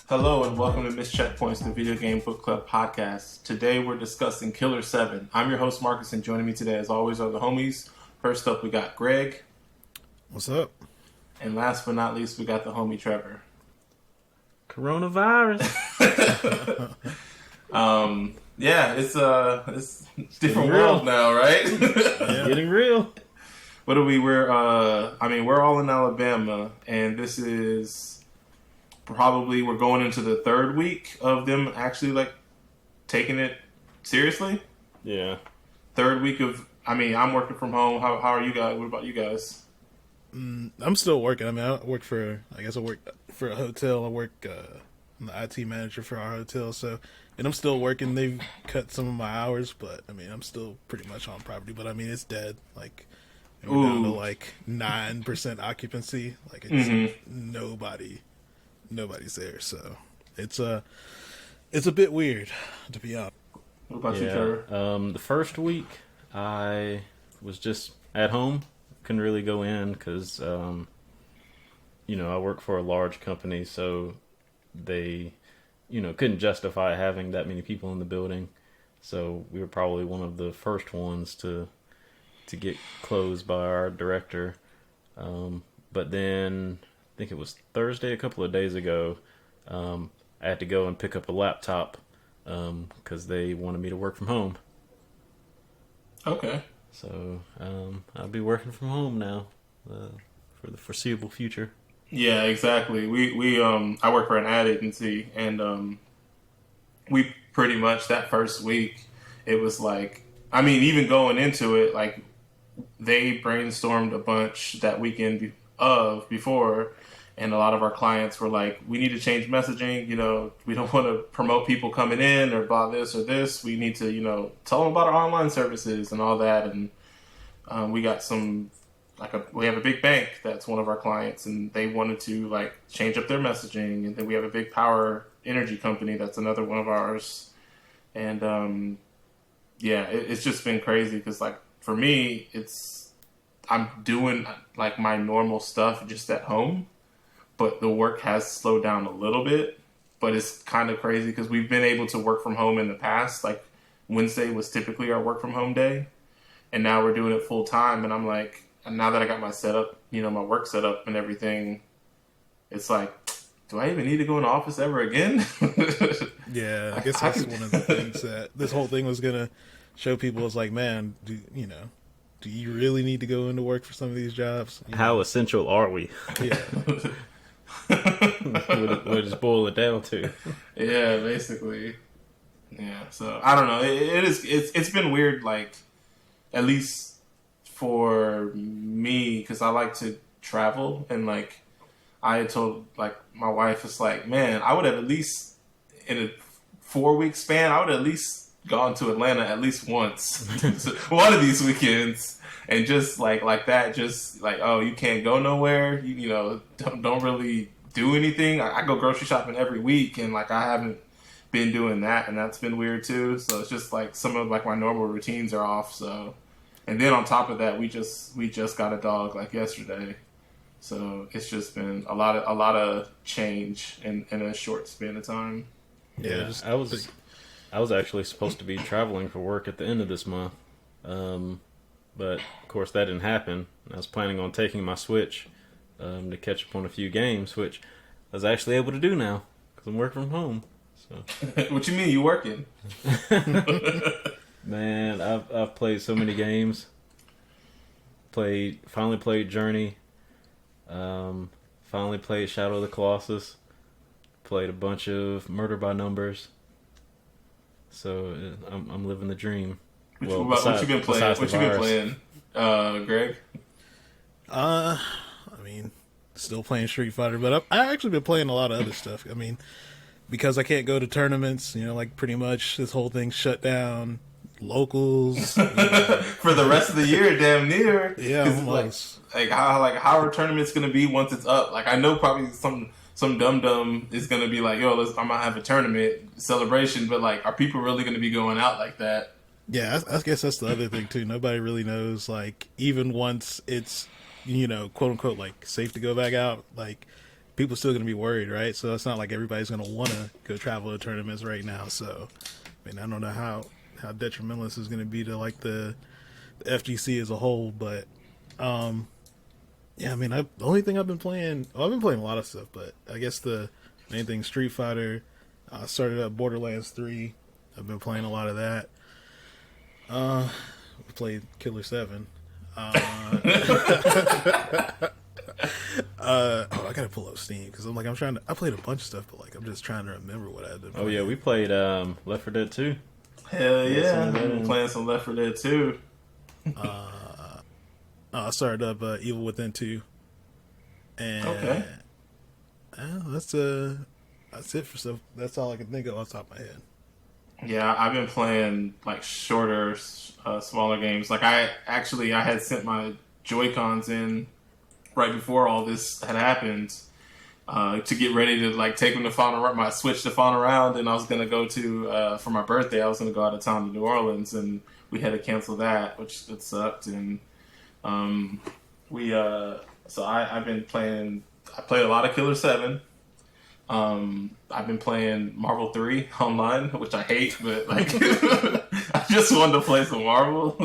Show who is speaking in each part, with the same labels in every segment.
Speaker 1: Hello and welcome to Missed Checkpoints, the Video Game Book Club podcast. Today we're discussing Killer7. I'm your host Marcus, and joining me today as always are the homies. First up we got Greg.
Speaker 2: What's up?
Speaker 1: And last but not least we got the homie Trevor.
Speaker 3: Coronavirus.
Speaker 1: Yeah, it's different world now, right?
Speaker 3: Yeah. Getting real.
Speaker 1: What are we? We're all in Alabama, and this is probably we're going into the third week of them actually taking it seriously.
Speaker 3: Yeah.
Speaker 1: Third week of, I'm working from home. How are you guys? What about you guys?
Speaker 2: I'm still working. I work for a hotel. I work, I'm the IT manager for our hotel. So, and I'm still working. They've cut some of my hours, but I'm still pretty much on property. But it's dead. We're down to 9% occupancy. It's nobody's there. So it's a bit weird, to be honest.
Speaker 1: What about you, Trevor?
Speaker 3: The first week I was just at home. Couldn't really go in because, I work for a large company, so they, couldn't justify having that many people in the building. So we were probably one of the first ones to get closed by our director. But then I think it was Thursday, a couple of days ago, I had to go and pick up a laptop because they wanted me to work from home.
Speaker 1: Okay.
Speaker 3: So I'll be working from home now for the foreseeable future.
Speaker 1: Yeah, exactly. We I work for an ad agency, and we pretty much that first week it was even going into it, they brainstormed a bunch that weekend before, and a lot of our clients were like, we need to change messaging. We don't want to promote people coming in or blah this or this. We need to tell them about our online services and all that. And we got we have a big bank that's one of our clients, and they wanted to change up their messaging. And then we have a big power energy company that's another one of ours. And it's just been crazy because for me, I'm doing my normal stuff just at home, but the work has slowed down a little bit. But it's kind of crazy because we've been able to work from home in the past. Wednesday was typically our work from home day, and now we're doing it full time. And I'm now that I got my setup, my work set up and everything, it's do I even need to go in the office ever again?
Speaker 2: Yeah, I guess that's one of the things that this whole thing was gonna show people. Is man, do you really need to go into work for some of these jobs?
Speaker 3: How essential are we?
Speaker 2: Yeah.
Speaker 3: We'll just boil it down to.
Speaker 1: Yeah, basically. Yeah, so I don't know. It's been weird, at least for me, because I like to travel, and I had told my wife, it's man, I would have at least in a 4-week span, I would have at least gone to Atlanta at least once one of these weekends, and just like that, just oh, you can't go nowhere, you don't really do anything. I go grocery shopping every week, and I haven't been doing that, and that's been weird too. So it's just some of my normal routines are off. So, and then on top of that, we just got a dog yesterday, so it's just been a lot of change in a short span of time.
Speaker 3: Yeah, I was actually supposed to be traveling for work at the end of this month, but of course that didn't happen. I was planning on taking my Switch to catch up on a few games, which I was actually able to do now because I'm working from home. So.
Speaker 1: What you mean you working?
Speaker 3: Man, I've played so many games. Finally played Journey. Finally played Shadow of the Colossus. Played a bunch of Murder by Numbers. So I'm living the dream.
Speaker 1: What you been playing? Greg?
Speaker 2: Still playing Street Fighter, but I've actually been playing a lot of other stuff. Because I can't go to tournaments, pretty much this whole thing's shut down. locals.
Speaker 1: For the rest of the year, damn near.
Speaker 2: Yeah, almost.
Speaker 1: Like how are tournaments gonna be once it's up? Like I know probably some dum is gonna be like, yo, I'm gonna have a tournament celebration, but like, are people really gonna be going out like that?
Speaker 2: Yeah, I guess that's the other thing too. Nobody really knows. Like, even once it's, quote unquote, like safe to go back out, like people still gonna be worried, right? So it's not like everybody's gonna want to go travel to tournaments right now. So, I mean, I don't know how detrimental this is gonna be to like the FGC as a whole, but yeah, I mean, the only thing I've been playing, I've been playing a lot of stuff, but I guess the main thing, Street Fighter. I started up Borderlands 3. I've been playing a lot of that. We played Killer7. I gotta pull up Steam because I'm trying to. I played a bunch of stuff, but like I'm just trying to remember what I did.
Speaker 3: Oh yeah, we played Left 4 Dead 2.
Speaker 1: Hell yeah, I've been playing some Left 4 Dead 2.
Speaker 2: I started up Evil Within 2, and
Speaker 1: okay,
Speaker 2: that's it for stuff. That's all I can think of off the top of my head.
Speaker 1: Yeah, I've been playing like shorter, smaller games. Like I had sent my Joy-Cons in right before all this had happened to get ready to like take them to my Switch to fawn around, and I was gonna go to for my birthday. I was gonna go out of town to New Orleans, and we had to cancel that, which it sucked. And I've been playing. I played a lot of Killer7. I've been playing Marvel 3 online, which I hate, but like I just wanted to play some Marvel.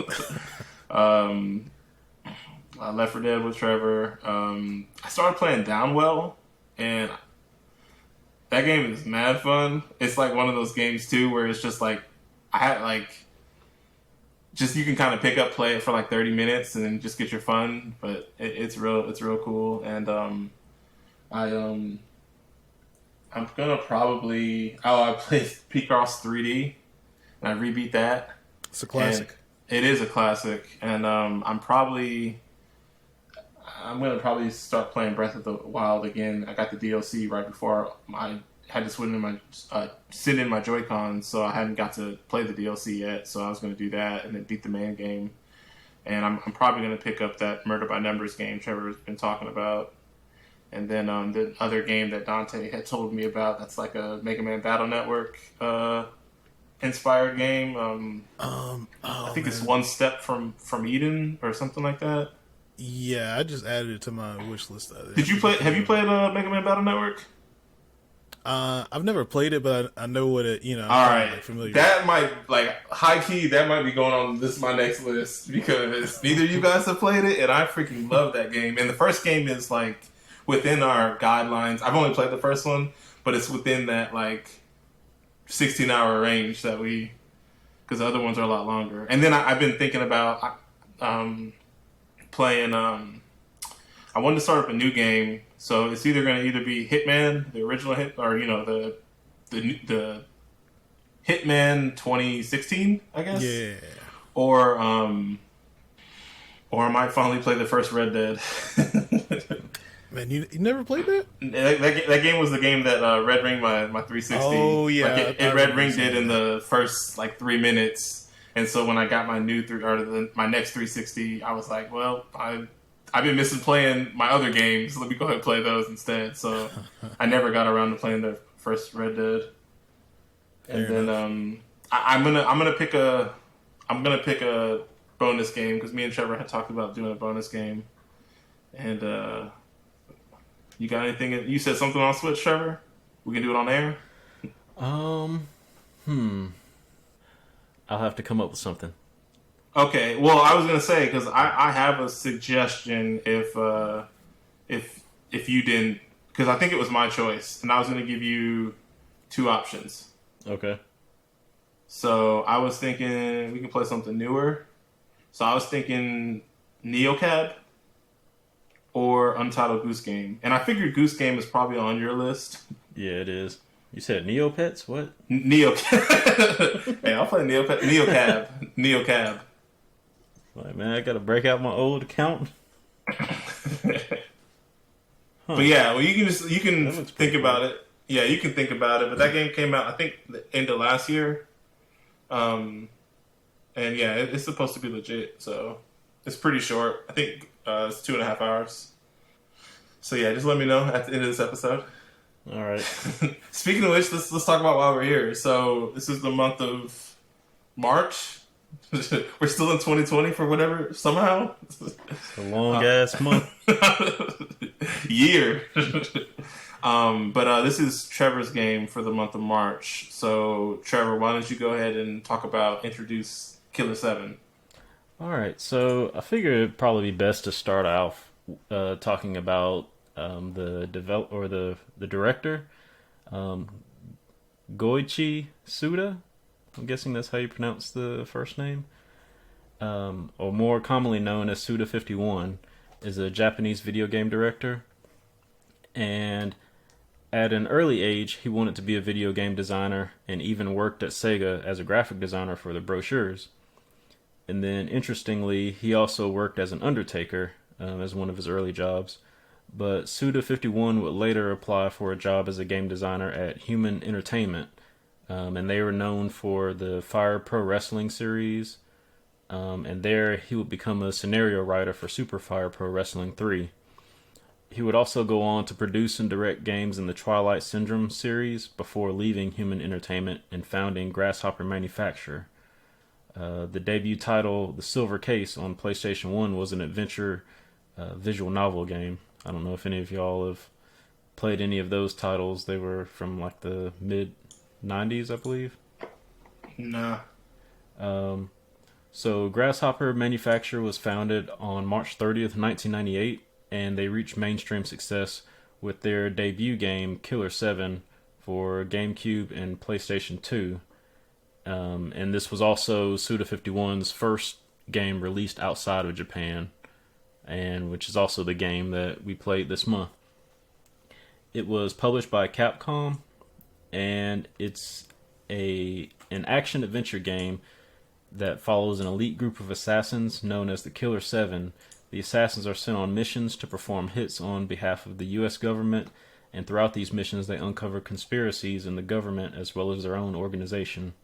Speaker 1: Left 4 Dead with Trevor. I started playing Downwell, and that game is mad fun. It's like one of those games too where it's just like I had like just you can kind of pick up, play it for like 30 minutes, and then just get your fun. But it's real cool, and I'm gonna probably. I played Picross 3D, and I rebeat that.
Speaker 2: It's a classic.
Speaker 1: And it is a classic, and I'm gonna probably start playing Breath of the Wild again. I got the DLC right before I had to sit in my Joy-Cons, so I hadn't got to play the DLC yet. So I was gonna do that and then beat the main game, and I'm probably gonna pick up that Murder by Numbers game Trevor's been talking about. And then the other game that Dante had told me about, that's like a Mega Man Battle Network inspired game. I think it's One Step from Eden or something like that.
Speaker 2: Yeah, I just added it to my wish list.
Speaker 1: Have you played Mega Man Battle Network?
Speaker 2: I've never played it, but I know what it.
Speaker 1: All right, like, familiar. That might high key. That might be going on my next list because neither of you guys have played it, and I freaking love that game. And the first game is like within our guidelines. I've only played the first one, but it's within that like 16-hour range that because the other ones are a lot longer. And then I've been thinking about playing. I wanted to start up a new game, so it's either going to be Hitman, the original hit, or the Hitman 2016, I guess.
Speaker 2: Yeah.
Speaker 1: Or I might finally play the first Red Dead.
Speaker 2: Man, you never played that?
Speaker 1: That game was the game that Red Ring my 360.
Speaker 2: Oh yeah,
Speaker 1: like it Red Ring did in the first like 3 minutes, and so when I got my my next 360, I was like, well, I've been missing playing my other games. Let me go ahead and play those instead. So I never got around to playing the first Red Dead. And then I'm gonna pick a bonus game because me and Trevor had talked about doing a bonus game, and. You got anything? You said something on Switch, Trevor? We can do it on air?
Speaker 3: I'll have to come up with something.
Speaker 1: Okay. Well, I was going to say, because I have a suggestion if you didn't... Because I think it was my choice, and I was going to give you 2 options.
Speaker 3: Okay.
Speaker 1: So I was thinking we can play something newer. So I was thinking Neocab or Untitled Goose Game. And I figured Goose Game is probably on your list.
Speaker 3: Yeah, it is. You said Neopets? What?
Speaker 1: Neocab. Hey, I'll play Neocab. Neocab.
Speaker 3: Like, man, I gotta break out my old account.
Speaker 1: But yeah, well, you can think about it. Yeah, you can think about it. But that game came out, I think, the end of last year. and yeah, it's supposed to be legit. So it's pretty short. I think it's 2.5 hours. So yeah, just let me know at the end of this episode.
Speaker 3: All right.
Speaker 1: Speaking of which, let's talk about why we're here. So this is the month of March. We're still in 2020 for whatever somehow.
Speaker 3: It's a long ass month.
Speaker 1: Year. But this is Trevor's game for the month of March. So Trevor, why don't you go ahead and introduce Killer7?
Speaker 3: All right. So I figured it'd probably be best to start off talking about the director, Goichi Suda. I'm guessing that's how you pronounce the first name. Or more commonly known as Suda51, is a Japanese video game director. And at an early age, he wanted to be a video game designer and even worked at Sega as a graphic designer for the brochures. And then, interestingly, he also worked as an undertaker as one of his early jobs. But Suda51 would later apply for a job as a game designer at Human Entertainment. And they were known for the Fire Pro Wrestling series. And there he would become a scenario writer for Super Fire Pro Wrestling 3. He would also go on to produce and direct games in the Twilight Syndrome series before leaving Human Entertainment and founding Grasshopper Manufacture. The debut title, The Silver Case, on PlayStation 1 was an adventure visual novel game. I don't know if any of y'all have played any of those titles. They were from like the mid-90s, I believe.
Speaker 1: Nah.
Speaker 3: So Grasshopper Manufacture was founded on March 30th, 1998, and they reached mainstream success with their debut game, Killer7, for GameCube and PlayStation 2. And this was also Suda51's first game released outside of Japan, and which is also the game that we played this month. It was published by Capcom, and it's an action-adventure game that follows an elite group of assassins known as the Killer7. The assassins are sent on missions to perform hits on behalf of the U.S. government, and throughout these missions they uncover conspiracies in the government as well as their own organization.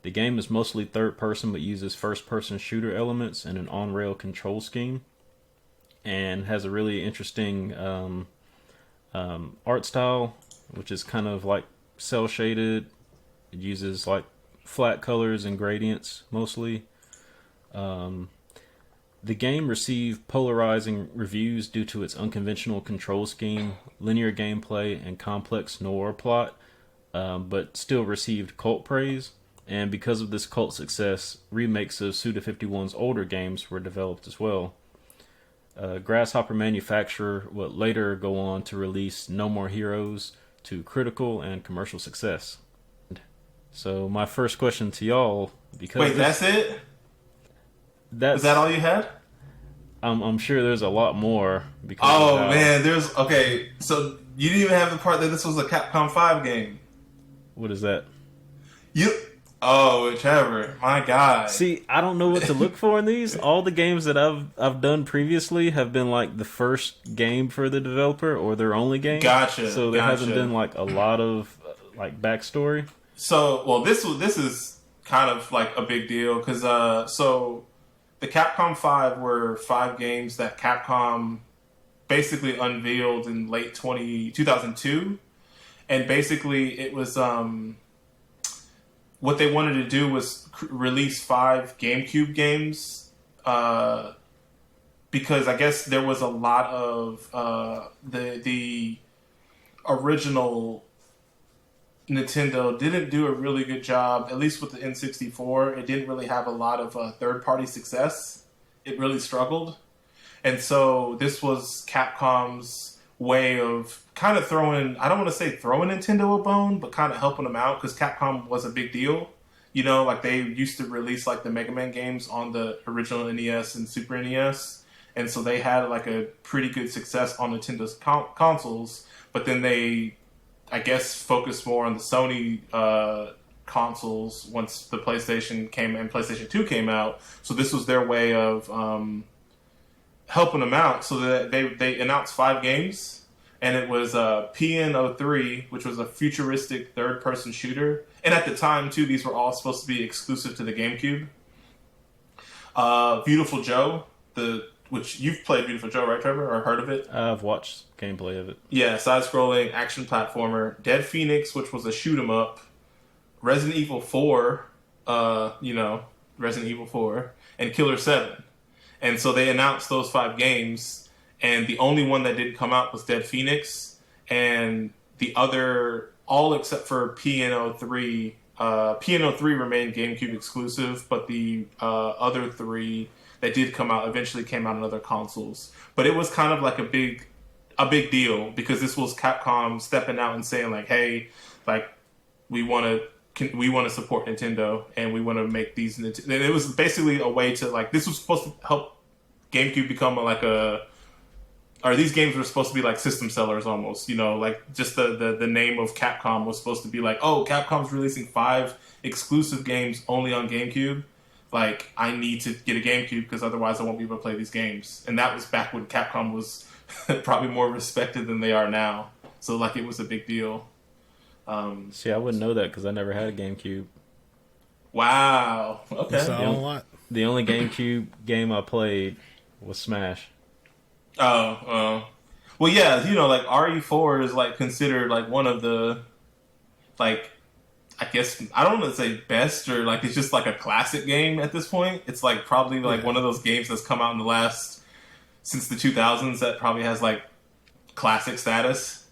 Speaker 3: The game is mostly third-person but uses first-person shooter elements and an on-rail control scheme, and has a really interesting art style, which is kind of like cel-shaded. It uses like flat colors and gradients mostly. The game received polarizing reviews due to its unconventional control scheme, linear gameplay, and complex noir plot, but still received cult praise. And because of this cult success, remakes of Suda51's older games were developed as well. Grasshopper Manufacture would later go on to release No More Heroes to critical and commercial success. So my first question to y'all, because
Speaker 1: wait, that's it? Is that all you had?
Speaker 3: I'm sure there's a lot more. Because
Speaker 1: man, okay. So you didn't even have the part that this was a Capcom 5 game.
Speaker 3: What is that?
Speaker 1: Trevor, my God.
Speaker 3: See, I don't know what to look for in these. All the games that I've done previously have been like the first game for the developer or their only game.
Speaker 1: Gotcha.
Speaker 3: So there hasn't been like a lot of like backstory.
Speaker 1: So, well, this is kind of like a big deal because so the Capcom 5 were 5 games that Capcom basically unveiled in late 2002, and basically it was what they wanted to do was release 5 GameCube games because I guess there was a lot of the original Nintendo didn't do a really good job, at least with the N64. It didn't really have a lot of third-party success. It really struggled. And so this was Capcom's way of kind of throwing, I don't want to say throwing Nintendo a bone, but kind of helping them out because Capcom was a big deal. You know, like they used to release like the Mega Man games on the original NES and Super NES. And so they had like a pretty good success on Nintendo's consoles, but then they, I guess, focused more on the Sony consoles once the PlayStation came and PlayStation 2 came out. So this was their way of helping them out. So that they announced 5 games, and it was PN03, which was a futuristic third-person shooter. And at the time, too, these were all supposed to be exclusive to the GameCube. Beautiful Joe, which you've played Beautiful Joe, right, Trevor, or heard of it?
Speaker 3: I've watched gameplay of it.
Speaker 1: Yeah, side-scrolling action platformer. Dead Phoenix, which was a shoot 'em up. Resident Evil 4, Resident Evil 4, and Killer 7. And so they announced those 5 games, and the only one that didn't come out was Dead Phoenix, and the other, all except for PNO3. PNO3 remained GameCube exclusive, but the other 3 that did come out eventually came out on other consoles. But it was kind of like a big deal because this was Capcom stepping out and saying like, "Hey, like we want to support Nintendo and we want to make these." And it was basically a way to like, this was supposed to help GameCube become like or these games were supposed to be like system sellers almost, like just the name of Capcom was supposed to be like, oh, Capcom's releasing 5 exclusive games only on GameCube. Like, I need to get a GameCube because otherwise I won't be able to play these games. And that was back when Capcom was probably more respected than they are now. So, like, it was a big deal.
Speaker 3: See, I wouldn't know that because I never had a GameCube.
Speaker 1: Wow. Okay.
Speaker 3: The only GameCube game I played was Smash.
Speaker 1: Oh. Well, yeah, like, RE4 is, like, considered, like, one of the, like, I guess, I don't want to say best, or like it's just like a classic game at this point. It's like probably like one of those games that's come out in the last, since the 2000s, that probably has like classic status.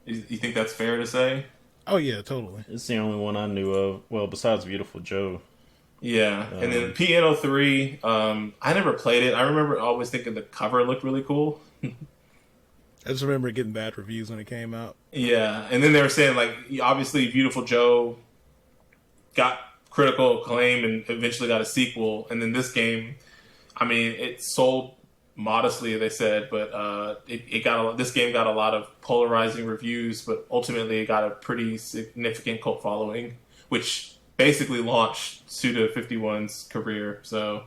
Speaker 1: You think that's fair to say?
Speaker 2: Oh yeah, totally.
Speaker 3: It's the only one I knew of. Well, besides Beautiful Joe.
Speaker 1: Yeah, and then PNO3, I never played it. I remember always thinking the cover looked really cool.
Speaker 2: I just remember getting bad reviews when it came out.
Speaker 1: Yeah, and then they were saying, like, obviously Beautiful Joe got critical acclaim and eventually got a sequel. And then this game, I mean, it sold modestly, they said, but this game got a lot of polarizing reviews, but ultimately it got a pretty significant cult following, which basically launched Suda51's career. So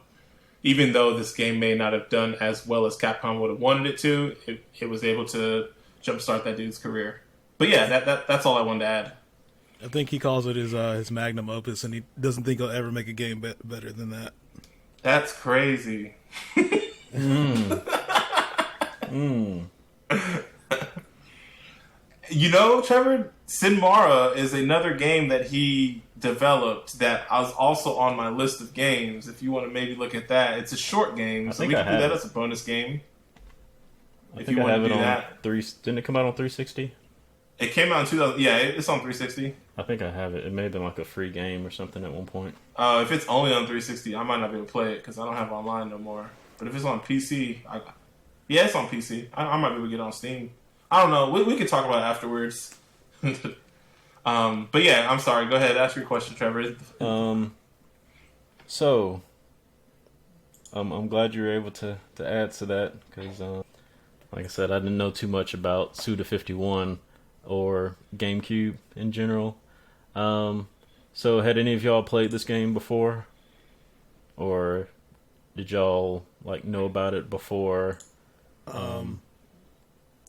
Speaker 1: even though this game may not have done as well as Capcom would have wanted it to, it was able to jumpstart that dude's career. But yeah, that's all I wanted to add.
Speaker 2: I think he calls it his magnum opus, and he doesn't think he'll ever make a game better than that.
Speaker 1: That's crazy. Trevor, Sinmara is another game that he developed that was also on my list of games. If you want to maybe look at that, it's a short game, so we can do that as a bonus game.
Speaker 3: If you want to do that, didn't it come out on 360?
Speaker 1: It came out in 2000. Yeah, it's on 360.
Speaker 3: I think I have it. It may have been like a free game or something at one point.
Speaker 1: If it's only on 360, I might not be able to play it because I don't have online no more. But if it's on PC, it's on PC. I might be able to get it on Steam. I don't know. We could talk about it afterwards. But yeah, I'm sorry. Go ahead. Ask your question, Trevor.
Speaker 3: So, I'm glad you were able to add to that because, like I said, I didn't know too much about Suda51 or GameCube in general. So, had any of y'all played this game before, or did y'all know about it before?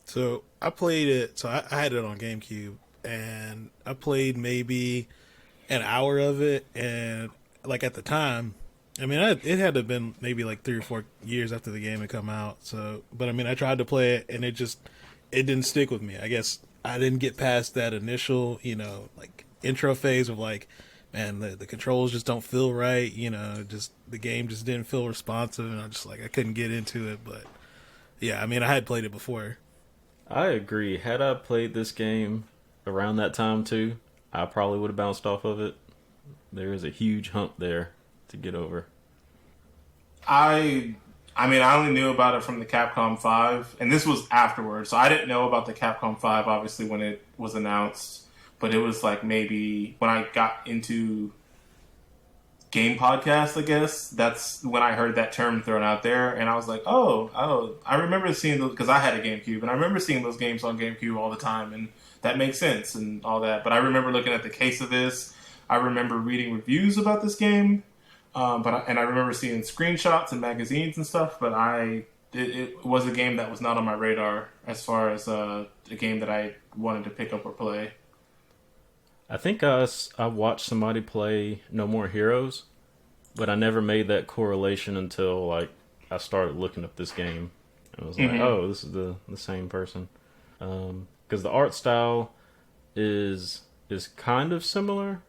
Speaker 2: So I played it. So I had it on GameCube. And I played maybe an hour of it, and at the time, I mean, it had to have been maybe 3 or 4 years after the game had come out. So, but I mean, I tried to play it, and it didn't stick with me. I guess I didn't get past that initial, intro phase of man, the controls just don't feel right. Just the game just didn't feel responsive, and I couldn't get into it. But yeah, I mean, I had played it before.
Speaker 3: I agree. Had I played this game around that time too, I probably would have bounced off of it. There is a huge hump there to get over.
Speaker 1: I mean, I only knew about it from the Capcom 5, and this was afterwards, so I didn't know about the Capcom 5 obviously when it was announced, but it was maybe when I got into game podcasts, I guess, that's when I heard that term thrown out there, and I was like, oh, I remember seeing those, because I had a GameCube, and I remember seeing those games on GameCube all the time, and that makes sense and all that. But I remember looking at the case of this. I remember reading reviews about this game, and I remember seeing screenshots and magazines and stuff. But it was a game that was not on my radar as far as a game that I wanted to pick up or play.
Speaker 3: I think I watched somebody play No More Heroes, but I never made that correlation until like I started looking up this game. I was like, oh, this is the same person. Because the art style is kind of similar,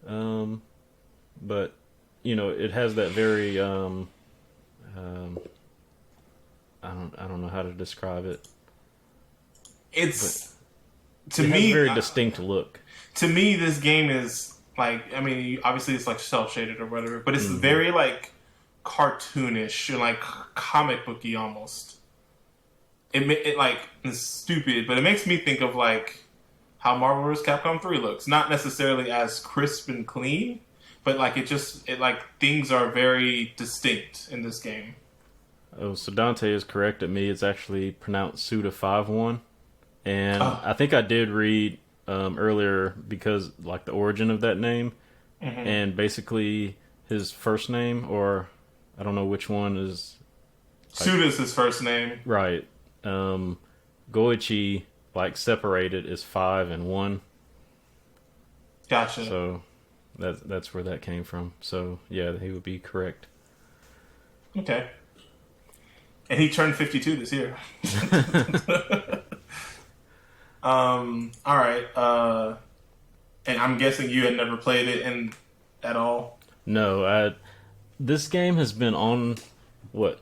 Speaker 3: but it has that very I don't know how to describe it.
Speaker 1: It's
Speaker 3: to me a very distinct look.
Speaker 1: To me, this game is like, I mean, obviously it's like cel shaded or whatever, but it's very like cartoonish and like comic booky almost. It like is stupid, but it makes me think of like how Marvel vs. Capcom 3 looks. Not necessarily as crisp and clean, but like it like things are very distinct in this game.
Speaker 3: Oh, so Dante is correct at me. It's actually pronounced Suda51. And I think I did read earlier because like the origin of that name, and basically his first name, or I don't know which one is. Like,
Speaker 1: Suda's his first name,
Speaker 3: right? Goichi, like separated, is 5 and 1.
Speaker 1: Gotcha.
Speaker 3: So that's where that came from. So yeah, he would be correct.
Speaker 1: Okay. And he turned 52 this year. All right. And I'm guessing you had never played it at all?
Speaker 3: No, this game has been on, what,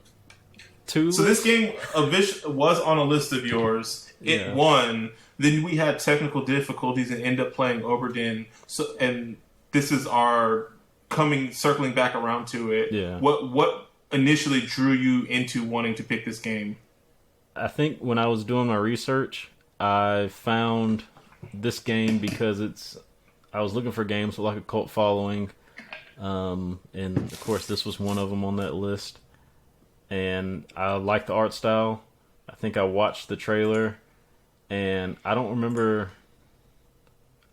Speaker 3: 2?
Speaker 1: So this game was on a list of yours. It won. Then we had technical difficulties and ended up playing Oberdin. So, and this is our circling back around to it.
Speaker 3: Yeah.
Speaker 1: What initially drew you into wanting to pick this game?
Speaker 3: I think when I was doing my research, I found this game because I was looking for games with like a cult following, and of course this was one of them on that list. And I like the art style. I think I watched the trailer, and I don't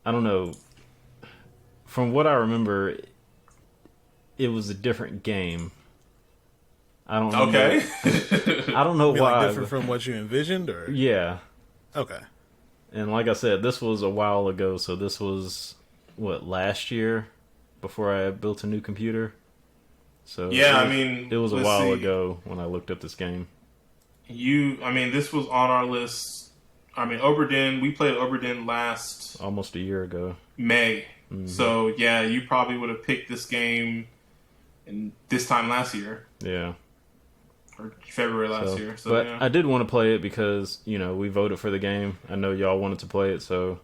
Speaker 3: know. From what I remember, it was a different game. I don't know.
Speaker 1: Okay.
Speaker 3: I don't know why.
Speaker 2: Like different from what you envisioned, or
Speaker 3: yeah.
Speaker 2: Okay.
Speaker 3: And like I said, this was a while ago, so this was last year before I built a new computer. So
Speaker 1: yeah,
Speaker 3: it was a while ago when I looked up this game.
Speaker 1: This was on our list. I mean, Oberdin. We played Oberdin
Speaker 3: almost a year ago,
Speaker 1: May. Mm-hmm. So yeah, you probably would have picked this game in this time last year.
Speaker 3: Yeah.
Speaker 1: Or February last year. So,
Speaker 3: but
Speaker 1: yeah.
Speaker 3: I did want to play it because, we voted for the game. I know y'all wanted to play it, so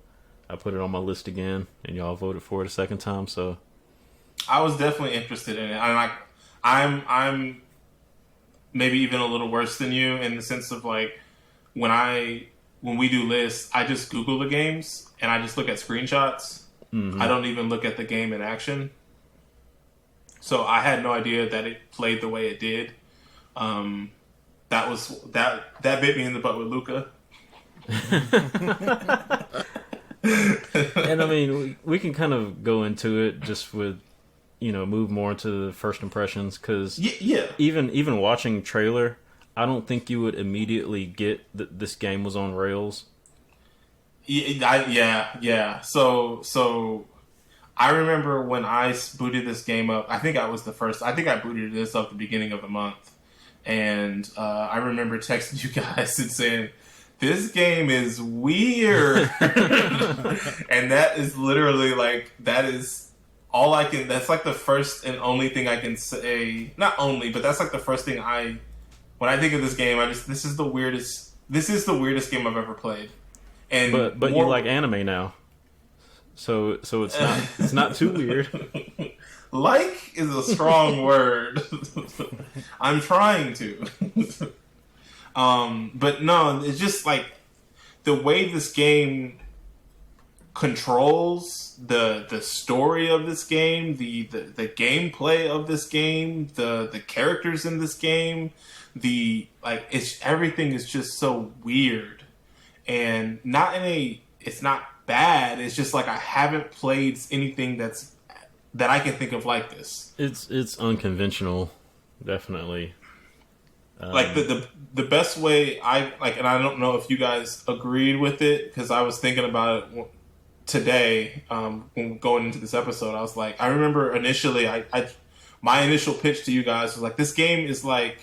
Speaker 3: I put it on my list again, and y'all voted for it a second time, so.
Speaker 1: I was definitely interested in it. I'm maybe even a little worse than you in the sense of like, when we do lists, I just Google the games, and I just look at screenshots. Mm-hmm. I don't even look at the game in action. So I had no idea that it played the way it did. That bit me in the butt with Luca.
Speaker 3: And I mean, we can kind of go into it just with, move more into the first impressions, because even watching trailer, I don't think you would immediately get that this game was on rails.
Speaker 1: Yeah. So I remember when I booted this game up. I think I booted this up at the beginning of the month. And I remember texting you guys and saying, this game is weird. And that is literally that is all I can, that's like the first and only thing I can say. Not only, but that's like the first thing when I think of this game, this is the weirdest game I've ever played. And
Speaker 3: but you like anime now. So it's not too weird.
Speaker 1: Like is a strong word. I'm trying to. But no, it's just like the way this game controls the story of this game, the gameplay of this game, the characters in this game, everything is just so weird. And it's not bad. It's just like I haven't played anything that I can think of like this.
Speaker 3: It's unconventional, definitely.
Speaker 1: Like the best way and I don't know if you guys agreed with it, because I was thinking about it today when going into this episode. I was like, I remember initially I my initial pitch to you guys was like, this game is like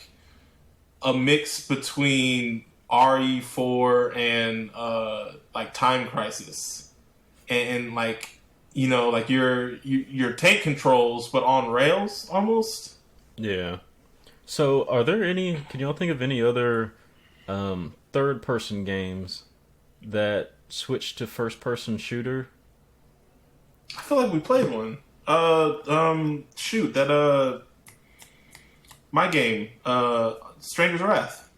Speaker 1: a mix between RE4 and like Time Crisis, and like, you know, like your tank controls, but on rails almost.
Speaker 3: Yeah. So, are there any? Can y'all think of any other third-person games that switch to first-person shooter?
Speaker 1: I feel like we played one. Shoot, that my game, Stranger's Wrath.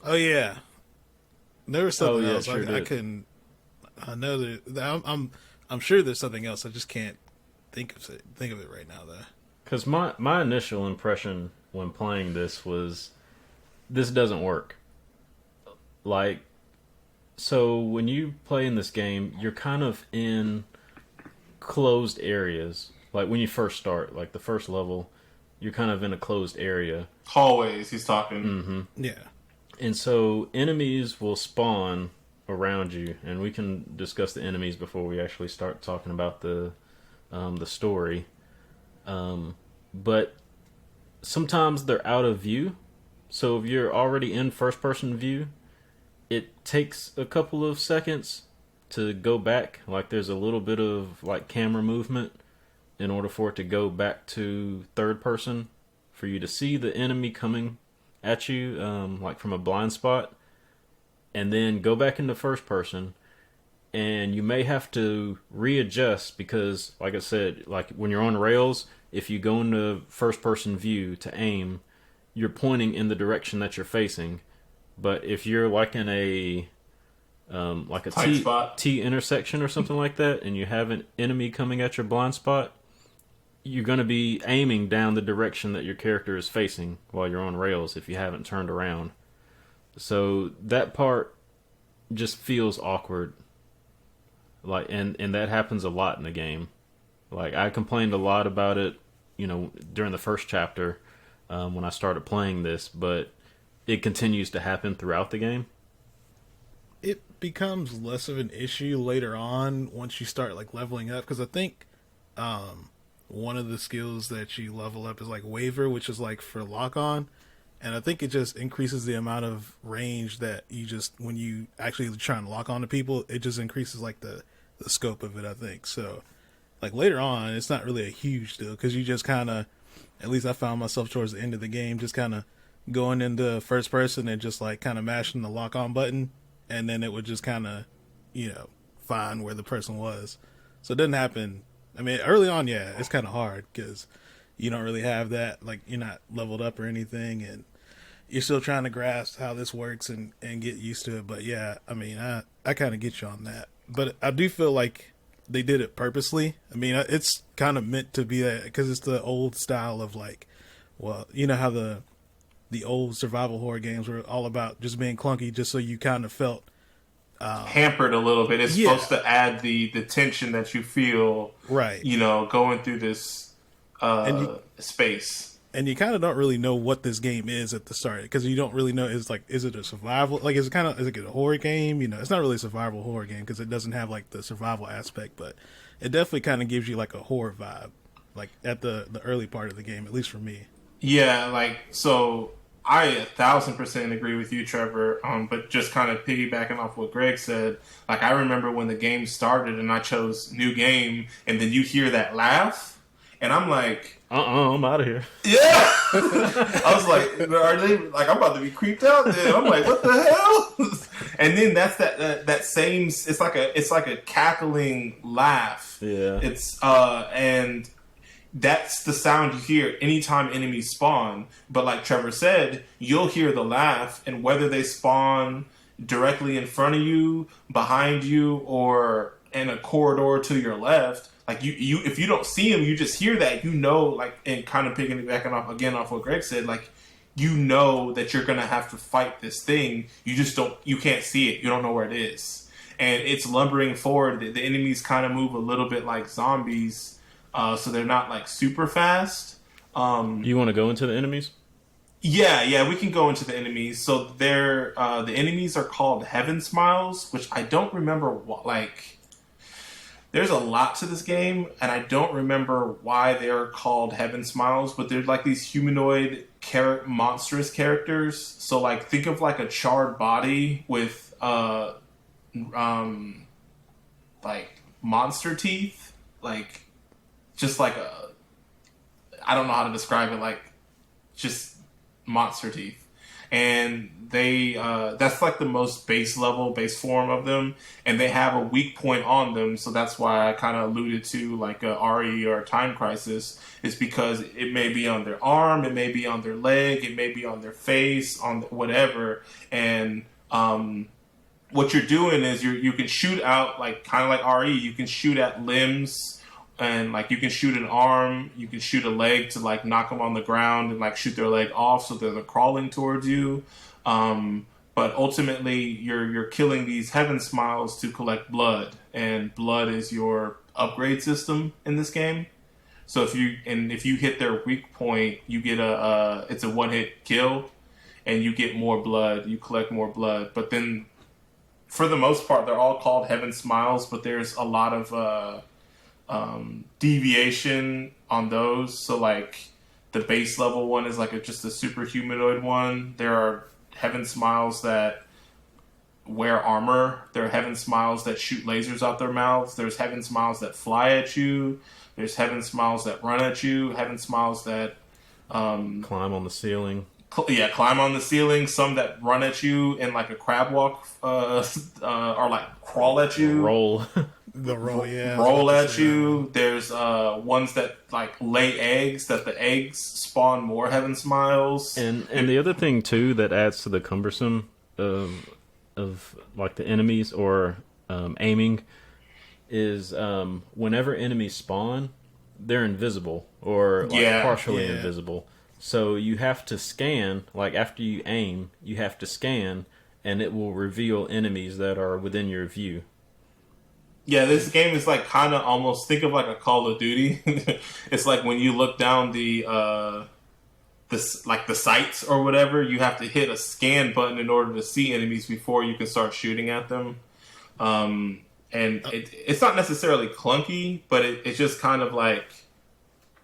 Speaker 2: Oh yeah, there was something else.
Speaker 3: Sure
Speaker 2: I couldn't. I know that I'm sure there's something else. I just can't think of it right now though.
Speaker 3: Because my initial impression when playing this was, this doesn't work. Like, so when you play in this game, you're kind of in closed areas. Like when you first start, like the first level, you're kind of in a closed area.
Speaker 1: Hallways, he's talking.
Speaker 3: Mm-hmm.
Speaker 2: Yeah.
Speaker 3: And so enemies will spawn around you, and we can discuss the enemies before we actually start talking about the story. But sometimes they're out of view. So if you're already in first person view, it takes a couple of seconds to go back. Like there's a little bit of like camera movement in order for it to go back to third person, for you to see the enemy coming at you, like from a blind spot, and then go back into first person. And you may have to readjust because, like I said, like when you're on rails, if you go into first person view to aim, you're pointing in the direction that you're facing. But if you're like in a like a T intersection or something like that, and you have an enemy coming at your blind spot, you're going to be aiming down the direction that your character is facing while you're on rails if you haven't turned around. So that part just feels awkward. Like, and that happens a lot in the game. Like, I complained a lot about it, you know, during the first chapter when I started playing this, but it continues to happen throughout the game.
Speaker 2: It becomes less of an issue later on once you start like leveling up, because I think one of the skills that you level up is like Waver, which is like for lock on, and I think it just increases the amount of range that you just, when you actually try and lock on to people, it just increases like the scope of it, I think. So like later on, it's not really a huge deal because you just kind of, at least I found myself towards the end of the game, just kind of going into first person and just like kind of mashing the lock on button, and then it would just kind of, you know, find where the person was. So it doesn't happen. I mean, early on, yeah, it's kind of hard because you don't really have that, like you're not leveled up or anything, and you're still trying to grasp how this works and get used to it. But yeah, I mean, I kind of get you on that. But I do feel like they did it purposely. I mean, it's kind of meant to be that, because it's the old style of like, well, you know how the old survival horror games were all about just being clunky, just so you kind of felt
Speaker 1: hampered a little bit. It's supposed to add the tension that you feel,
Speaker 2: right? You
Speaker 1: know, going through this space.
Speaker 2: And you kind of don't really know what this game is at the start, because you don't really know. Is it a survival? Like, is it a horror game? You know, it's not really a survival horror game because it doesn't have like the survival aspect, but it definitely kind of gives you like a horror vibe, like at the early part of the game, at least for me.
Speaker 1: Yeah, like, so I 1,000% agree with you, Trevor. But just kind of piggybacking off what Greg said, like I remember when the game started and I chose new game, and then you hear that laugh, and I'm like,
Speaker 3: I'm out of here.
Speaker 1: Yeah. I was like, are they, like, I'm about to be creeped out then. I'm like, what the hell? And then that's that same, it's like a cackling laugh.
Speaker 3: Yeah.
Speaker 1: It's and that's the sound you hear anytime enemies spawn. But like Trevor said, you'll hear the laugh, and whether they spawn directly in front of you, behind you, or in a corridor to your left, like you if you don't see him, you just hear that, you know, like, and kind of picking it back off what Greg said, like, you know that you're gonna have to fight this thing. You can't see it. You don't know where it is, and it's lumbering forward. The enemies kind of move a little bit like zombies, so they're not like super fast.
Speaker 3: You want to go into the enemies?
Speaker 1: Yeah, we can go into the enemies. So they're the enemies are called Heaven Smiles, which I don't remember what, like. there's a lot to this game, and I don't remember why they're called Heaven Smiles, but they're like these humanoid, monstrous characters. So like, think of like a charred body with like monster teeth, like just like a, I don't know how to describe it, like just monster teeth. And they that's like the most base form of them, and they have a weak point on them. So that's why I kind of alluded to like a RE or a Time Crisis, is because it may be on their arm, it may be on their leg, it may be on their face, on whatever. And what you're doing is you can shoot out, like kind of like RE, you can shoot at limbs, and like you can shoot an arm, you can shoot a leg to like knock them on the ground and like shoot their leg off so they're crawling towards you. But ultimately, you're killing these Heaven Smiles to collect blood, and blood is your upgrade system in this game. So if you hit their weak point, you get it's a one hit kill, and you get more blood. You collect more blood, but then for the most part, they're all called Heaven Smiles. But there's a lot of deviation on those. So like the base level one is like just a super humanoid one. There are Heaven Smiles that wear armor. There are Heaven Smiles that shoot lasers out their mouths. There's Heaven Smiles that fly at you. There's Heaven Smiles that run at you. Heaven Smiles that
Speaker 3: climb on the ceiling.
Speaker 1: Climb on the ceiling. Some that run at you in like a crab walk, or like crawl at you.
Speaker 3: Roll.
Speaker 2: The roll, yeah.
Speaker 1: Roll at you. There's ones that like lay eggs, that the eggs spawn more Heaven Smiles.
Speaker 3: And the other thing too that adds to the cumbersome of like the enemies or aiming is whenever enemies spawn, they're invisible or like partially invisible. So you have to scan, like after you aim, you have to scan, and it will reveal enemies that are within your view.
Speaker 1: Yeah, this game is like kind of almost, think of like a Call of Duty. It's like when you look down the sights or whatever, you have to hit a scan button in order to see enemies before you can start shooting at them. And it's not necessarily clunky, but it's just kind of like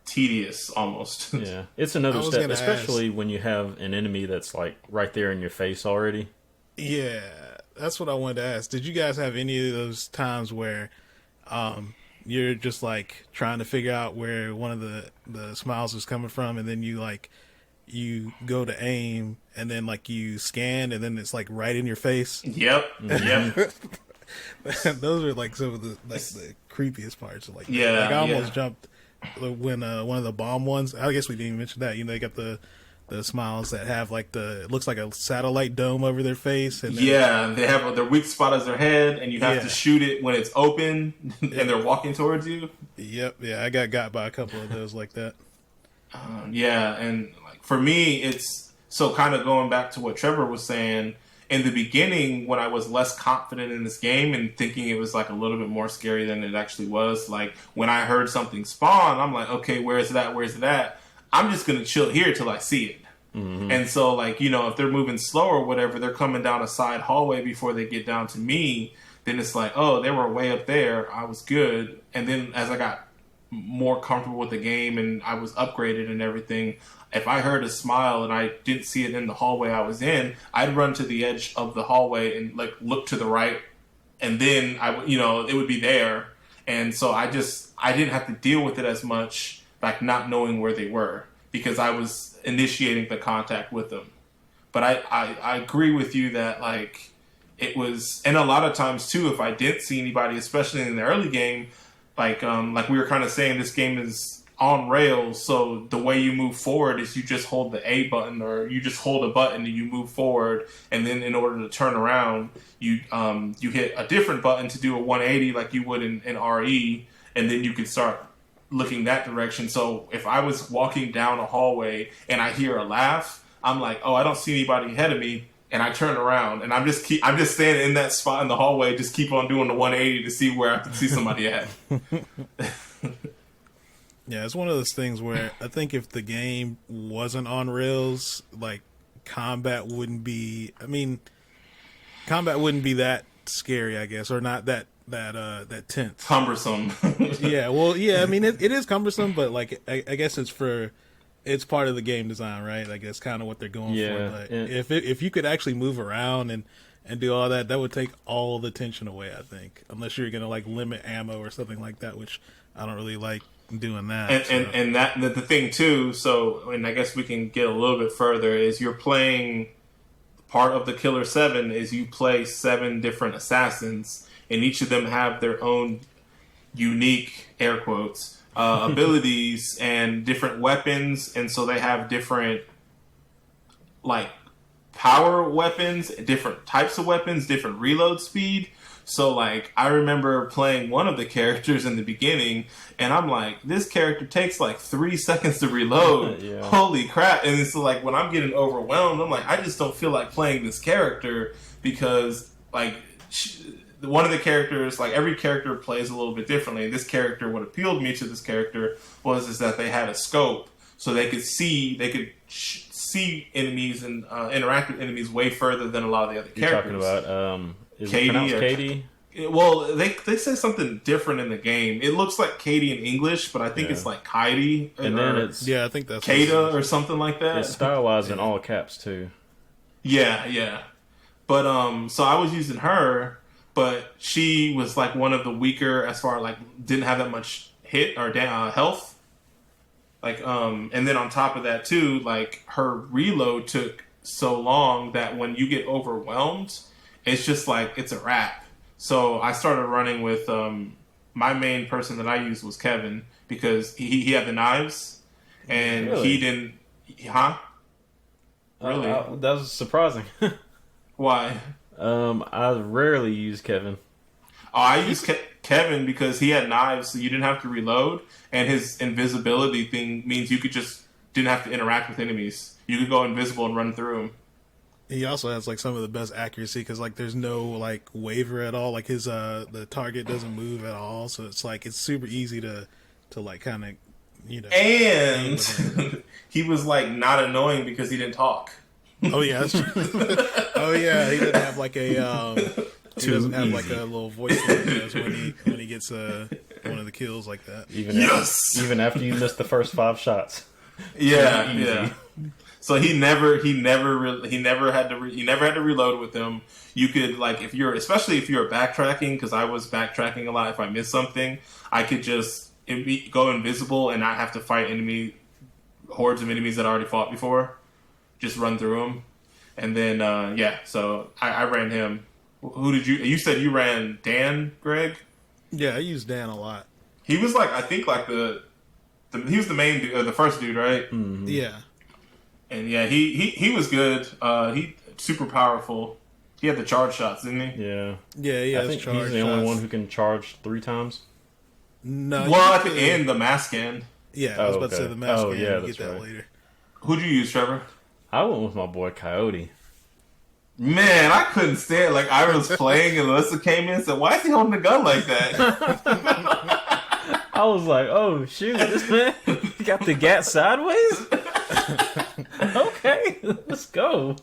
Speaker 1: tedious almost.
Speaker 3: Yeah, it's another step, especially when you have an enemy that's like right there in your face already.
Speaker 2: Yeah, that's what I wanted to ask. Did you guys have any of those times where you're just like trying to figure out where one of the smiles is coming from, and then you go to aim, and then like you scan, and then it's like right in your face?
Speaker 1: Yep.
Speaker 2: Those are like some of the creepiest parts. Like,
Speaker 1: yeah,
Speaker 2: like I almost jumped when one of the bomb ones. I guess we didn't even mention that. You know, they got the smiles that have like it looks like a satellite dome over their face, and
Speaker 1: they have their weak spot as their head, and you have to shoot it when it's open and they're walking towards you.
Speaker 2: Yep, yeah, I got by a couple of those like that.
Speaker 1: And like for me, it's so kind of going back to what Trevor was saying. In the beginning, when I was less confident in this game and thinking it was like a little bit more scary than it actually was, like when I heard something spawn, I'm like, okay, where's that? Where's that? I'm just going to chill here till I see it. Mm-hmm. And so, like, you know, if they're moving slow or whatever, they're coming down a side hallway before they get down to me, then it's like, oh, they were way up there. I was good. And then as I got more comfortable with the game and I was upgraded and everything, if I heard a smile and I didn't see it in the hallway I was in, I'd run to the edge of the hallway and like look to the right, and then it would be there. And so I didn't have to deal with it as much, like not knowing where they were, because I was initiating the contact with them. But I agree with you that like it was, and a lot of times too, if I didn't see anybody, especially in the early game, like we were kind of saying, this game is on rails, so the way you move forward is you just hold the A button, or you just hold a button and you move forward, and then in order to turn around, you hit a different button to do a 180 like you would in RE, and then you can start looking that direction. So if I was walking down a hallway and I hear a laugh, I'm like, oh, I don't see anybody ahead of me, and I turn around and I'm just standing in that spot in the hallway, just keep on doing the 180 to see where I can see somebody at.
Speaker 2: Yeah, it's one of those things where I think if the game wasn't on rails, like combat wouldn't be that scary, I guess, or not that that tense.
Speaker 1: Cumbersome.
Speaker 2: Yeah, well, yeah. I mean, it is cumbersome, but like I guess it's part of the game design, right? Like that's kind of what they're going for. But if you could actually move around and do all that, that would take all the tension away, I think. Unless you're gonna like limit ammo or something like that, which I don't really like doing that.
Speaker 1: And that the thing too. So, and I guess we can get a little bit further. Is you're playing part of the Killer 7 is you play 7 different assassins, and each of them have their own unique air quotes abilities and different weapons, and so they have different like power weapons, different types of weapons, different reload speed. So like I remember playing one of the characters in the beginning, and I'm like, this character takes like 3 seconds to reload.
Speaker 3: Yeah.
Speaker 1: Holy crap. And it's like when I'm getting overwhelmed, I'm like, I just don't feel like playing this character because like one of the characters, like every character plays a little bit differently. This character, what appealed me to this character was that they had a scope, so they could see enemies and interact with enemies way further than a lot of the other characters.
Speaker 3: You're talking about is
Speaker 1: Katie
Speaker 3: it pronounced Katie?
Speaker 1: Well, they say something different in the game. It looks like Katie in English, but I think it's like Kaidi.
Speaker 3: And then it's
Speaker 2: I think that's
Speaker 1: Kada or something like that.
Speaker 3: It's stylized in all caps too.
Speaker 1: Yeah. But so I was using her, but she was like one of the weaker as far like didn't have that much hit or health. Like and then on top of that too, like her reload took so long that when you get overwhelmed, it's just like it's a wrap. So I started running with my main person that I used was Kevin because he had the knives and he didn't. Huh? Really?
Speaker 3: That was surprising.
Speaker 1: Why?
Speaker 3: I rarely use Kevin.
Speaker 1: Oh, I used Kevin because he had knives, so you didn't have to reload, and his invisibility thing means you didn't have to interact with enemies. You could go invisible and run through them.
Speaker 2: He also has like some of the best accuracy because like there's no like waver at all. Like his the target doesn't move at all, so it's like it's super easy to like kind of
Speaker 1: And he was like not annoying because he didn't talk.
Speaker 2: Oh yeah, that's true. Oh yeah, he doesn't have like a he doesn't have like a little voice like he does when he gets one of the kills like that.
Speaker 3: Even after you missed the first 5 shots.
Speaker 1: Yeah. So he never had to reload with them. You could like especially if you're backtracking, because I was backtracking a lot. If I missed something, I could just go invisible and not have to fight hordes of enemies that I already fought before. Just run through them, and then so I ran him. Who did you? You said you ran Dan, Greg?
Speaker 2: Yeah, I use Dan a lot.
Speaker 1: He was like I think like he was the main dude, the first dude, right?
Speaker 3: Mm-hmm.
Speaker 2: Yeah.
Speaker 1: And yeah, he was good. He super powerful. He had the charge shots, didn't he?
Speaker 3: Yeah.
Speaker 2: Yeah,
Speaker 3: I think he's the only one who can charge 3 times.
Speaker 2: No.
Speaker 1: Well, at the end, the mask can.
Speaker 2: Yeah, I was about to say the mask can.
Speaker 3: Yeah,
Speaker 2: Get that later.
Speaker 1: Who'd you use, Trevor?
Speaker 3: I went with my boy Coyote.
Speaker 1: Man, I couldn't stand it. Like I was playing and Alyssa came in and said, "Why is he holding a gun like that?"
Speaker 3: I was like, "Oh shoot, this man got the gat sideways." Okay, let's go.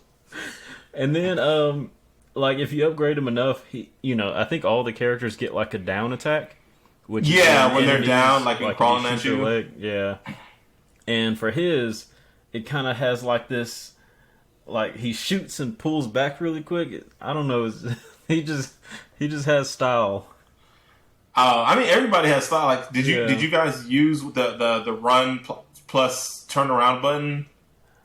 Speaker 3: And then, like if you upgrade him enough, I think all the characters get like a down attack. Which
Speaker 1: when they're down, like crawling at you.
Speaker 3: Leg. Yeah. And for his, it kind of has like this, like he shoots and pulls back really quick. I don't know. He just has style.
Speaker 1: I mean, everybody has style. Like, did you guys use the run plus turn around button?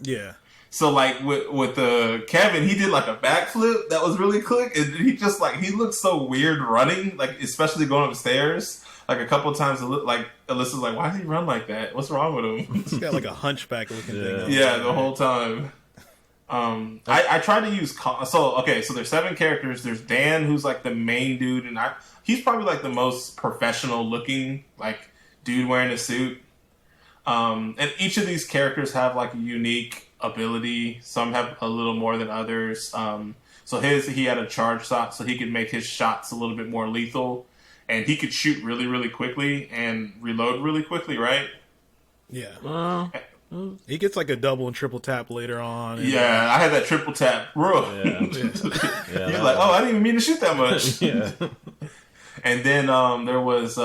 Speaker 2: Yeah.
Speaker 1: So like with the Kevin, he did like a backflip that was really quick, and he looked so weird running, like especially going upstairs. Like a couple of times, like Alyssa's like, "Why did he run like that? What's wrong with him?"
Speaker 2: He's got like a hunchback looking thing.
Speaker 1: Yeah, the whole time. I tried to use so there's 7 characters. There's Dan, who's like the main dude, and he's probably like the most professional looking like dude wearing a suit. And each of these characters have like a unique ability. Some have a little more than others. So he had a charge shot, so he could make his shots a little bit more lethal. And he could shoot really, really quickly and reload really quickly, right?
Speaker 2: Yeah. He gets like a double and triple tap later on.
Speaker 1: Yeah, I had that triple tap. Bro.
Speaker 3: Yeah.
Speaker 1: You're like, oh, I didn't even mean to shoot that much.
Speaker 3: Yeah.
Speaker 1: And then there was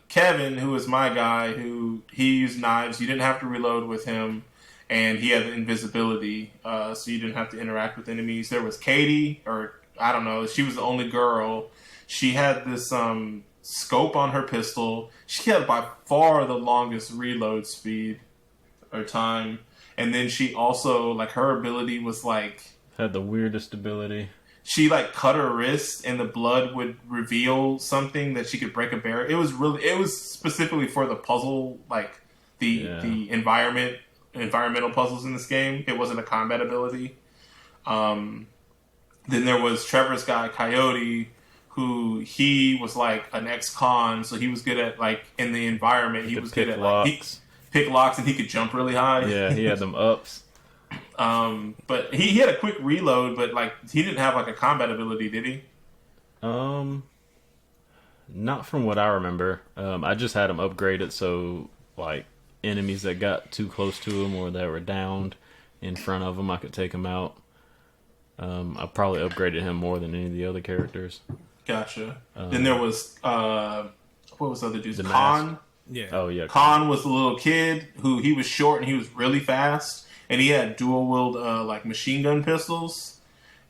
Speaker 1: Kevin, who was my guy, who he used knives. You didn't have to reload with him, and he had invisibility, so you didn't have to interact with enemies. There was Katie, or I don't know, she was the only girl. She had this scope on her pistol. She had by far the longest reload speed or time. And then she also, like, her ability was like...
Speaker 3: Had the weirdest ability.
Speaker 1: She, like, cut her wrist and the blood would reveal something that she could break a barrier. It was specifically for the puzzle, like, the environmental puzzles in this game. It wasn't a combat ability. Then there was Trevor's guy, Coyote, who he was, like, an ex-con, so he was good at, like, in the environment. He was good at, like... Pick locks and he could jump really high.
Speaker 3: Yeah, he had them ups.
Speaker 1: But he had a quick reload, but like he didn't have like a combat ability, did he?
Speaker 3: Not from what I remember. I just had him upgraded so like enemies that got too close to him or that were downed in front of him, I could take him out. I probably upgraded him more than any of the other characters.
Speaker 1: Gotcha. Then there was what was the other dude's
Speaker 3: Khan?
Speaker 2: Yeah.
Speaker 3: Oh yeah.
Speaker 1: Khan was the little kid who he was short and he was really fast, and he had dual wield like machine gun pistols.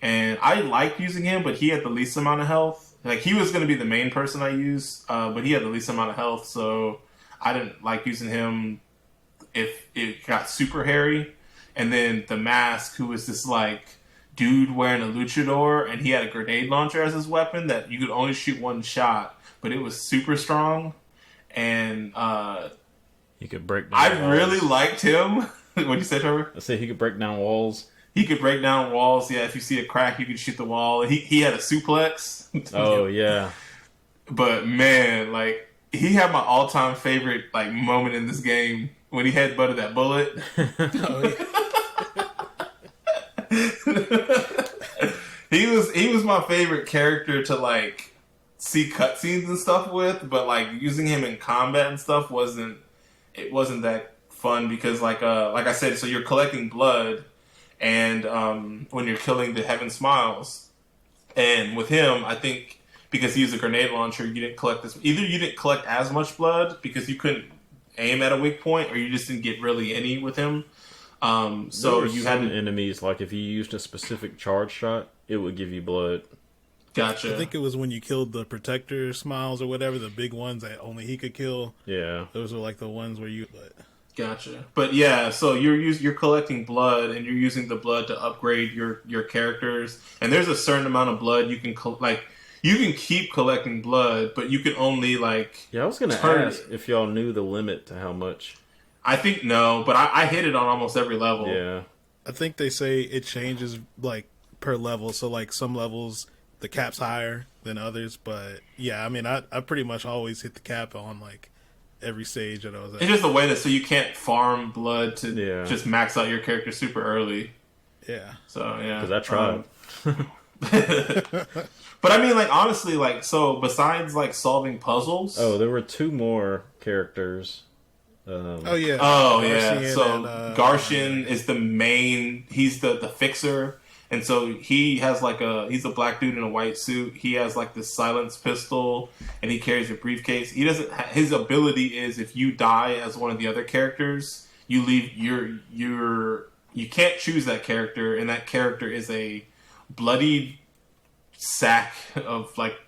Speaker 1: And I liked using him, but he had the least amount of health. Like he was going to be the main person I used, but he had the least amount of health, so I didn't like using him if it got super hairy. And then the Mask, who was this like dude wearing a luchador, and he had a grenade launcher as his weapon that you could only shoot one shot, but it was super strong. And
Speaker 3: he could break down
Speaker 1: I
Speaker 3: walls.
Speaker 1: really liked him. What'd you say, Trevor?
Speaker 3: I said he could break down walls.
Speaker 1: He could break down walls. Yeah, if you see a crack, you could shoot the wall. He had a suplex.
Speaker 3: Oh yeah.
Speaker 1: But man, like he had my all-time favorite like moment in this game when he headbutted that bullet. He was my favorite character to like see cutscenes and stuff with, but like using him in combat and stuff wasn't that fun because like I said, so you're collecting blood and when you're killing the Heaven Smiles, and with him I think because he used a grenade launcher, you didn't collect as much blood because you couldn't aim at a weak point, or you just didn't get really any with him. So you had
Speaker 3: enemies like if you used a specific charge shot, it would give you blood.
Speaker 1: Gotcha.
Speaker 2: I think it was when you killed the Protector Smiles or whatever, the big ones that only he could kill.
Speaker 3: Yeah.
Speaker 2: Those were like the ones where you...
Speaker 1: Gotcha. But yeah, so you're collecting blood, and you're using the blood to upgrade your characters. And there's a certain amount of blood you can you can keep collecting blood, but you can only like...
Speaker 3: Yeah, I was going to ask if y'all knew the limit to how much.
Speaker 1: I think no, but I hit it on almost every level.
Speaker 3: Yeah.
Speaker 2: I think they say it changes like per level. So like some levels... the cap's higher than others, but yeah, I mean, I pretty much always hit the cap on like every stage that I was at.
Speaker 1: It's just a way that so you can't farm blood to just max out your character super early.
Speaker 2: Yeah.
Speaker 1: So yeah,
Speaker 3: because I tried.
Speaker 1: But I mean, like honestly, like so besides like solving puzzles.
Speaker 3: Oh, there were two more characters.
Speaker 2: Oh yeah.
Speaker 1: Garcian so Garcian is the main. He's the fixer. And so he's a black dude in a white suit. He has like this silenced pistol, and he carries a briefcase. His ability is if you die as one of the other characters, you leave you can't choose that character, and that character is a bloodied sack of like,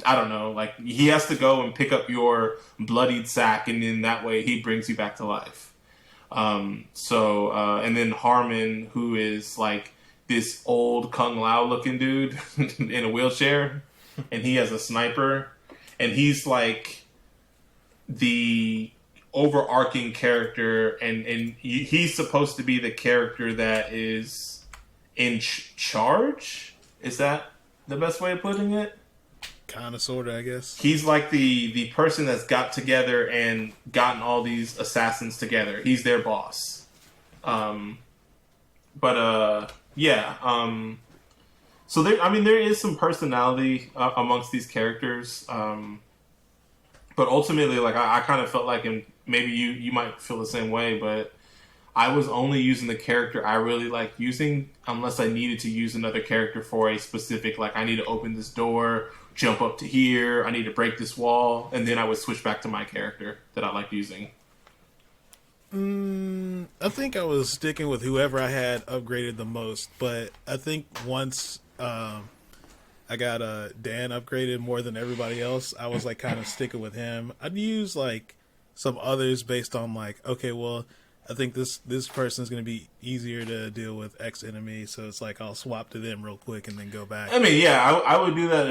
Speaker 1: I don't know, like he has to go and pick up your bloodied sack, and in that way he brings you back to life. And then Harmon, who is like this old Kung Lao looking dude in a wheelchair, and he has a sniper, and he's like the overarching character, and he's supposed to be the character that is in charge. Is that the best way of putting it?
Speaker 2: Kind of, sort of, I guess.
Speaker 1: He's like the person that's got together and gotten all these assassins together. He's their boss. Yeah. So there is some personality amongst these characters. But ultimately, like I kind of felt like, and maybe you might feel the same way, but I was only using the character I really liked using unless I needed to use another character for a specific, like I need to open this door, jump up to here. I need to break this wall, and then I would switch back to my character that I liked using.
Speaker 2: I think I was sticking with whoever I had upgraded the most, but I think once I got Dan upgraded more than everybody else, I was like kind of sticking with him. I'd use like some others based on like, okay, well, I think this person is going to be easier to deal with X enemy, so it's like I'll swap to them real quick and then go back.
Speaker 1: I mean, yeah, I would do that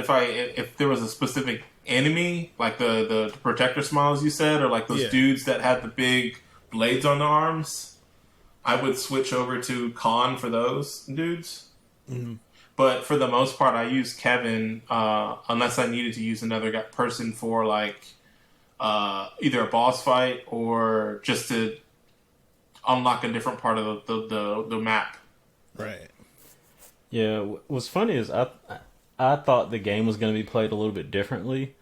Speaker 1: if there was a specific enemy, like the protector smiles you said, or like those dudes that had the big blades on the arms. I would switch over to Khan for those dudes.
Speaker 2: Mm-hmm.
Speaker 1: But for the most part, I use Kevin unless I needed to use another person for like either a boss fight or just to unlock a different part of the map.
Speaker 2: Right.
Speaker 3: Yeah, what's funny is I thought the game was going to be played a little bit differently.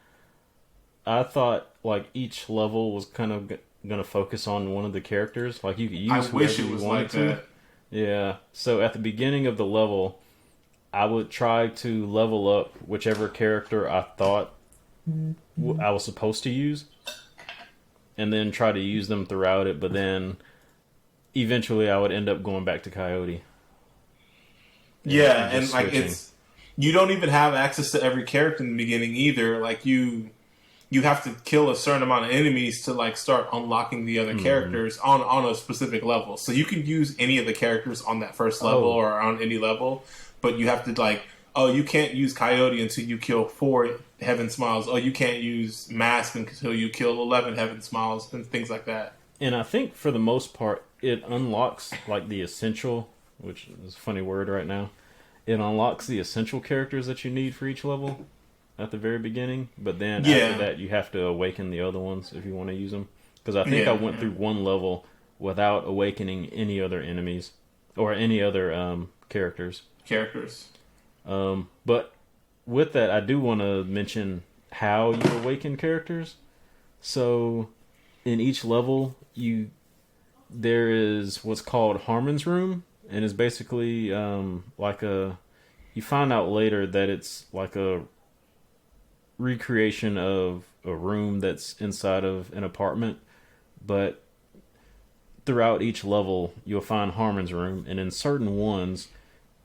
Speaker 3: I thought like each level was kind of going to focus on one of the characters. Like you could use whoever you wanted to.
Speaker 1: That.
Speaker 3: Yeah. So at the beginning of the level, I would try to level up whichever character I thought I was supposed to use, and then try to use them throughout it. But then eventually, I would end up going back to Coyote.
Speaker 1: Yeah, and like you don't even have access to every character in the beginning either. Like you have to kill a certain amount of enemies to like start unlocking the other characters on a specific level. So you can use any of the characters on that first level or on any level, but you have to like, you can't use Coyote until you kill 4 Heaven Smiles. Oh, you can't use Mask until you kill 11 Heaven Smiles and things like that.
Speaker 3: And I think for the most part, it unlocks like the essential, which is a funny word right now. It unlocks the essential characters that you need for each level at the very beginning, but then after that you have to awaken the other ones if you want to use them. Because I think I went through one level without awakening any other enemies or any other characters. But with that, I do want to mention how you awaken characters. So in each level, there is what's called Harmon's Room, and it's basically like you find out later that it's like a recreation of a room that's inside of an apartment, but throughout each level you'll find Harmon's Room, and in certain ones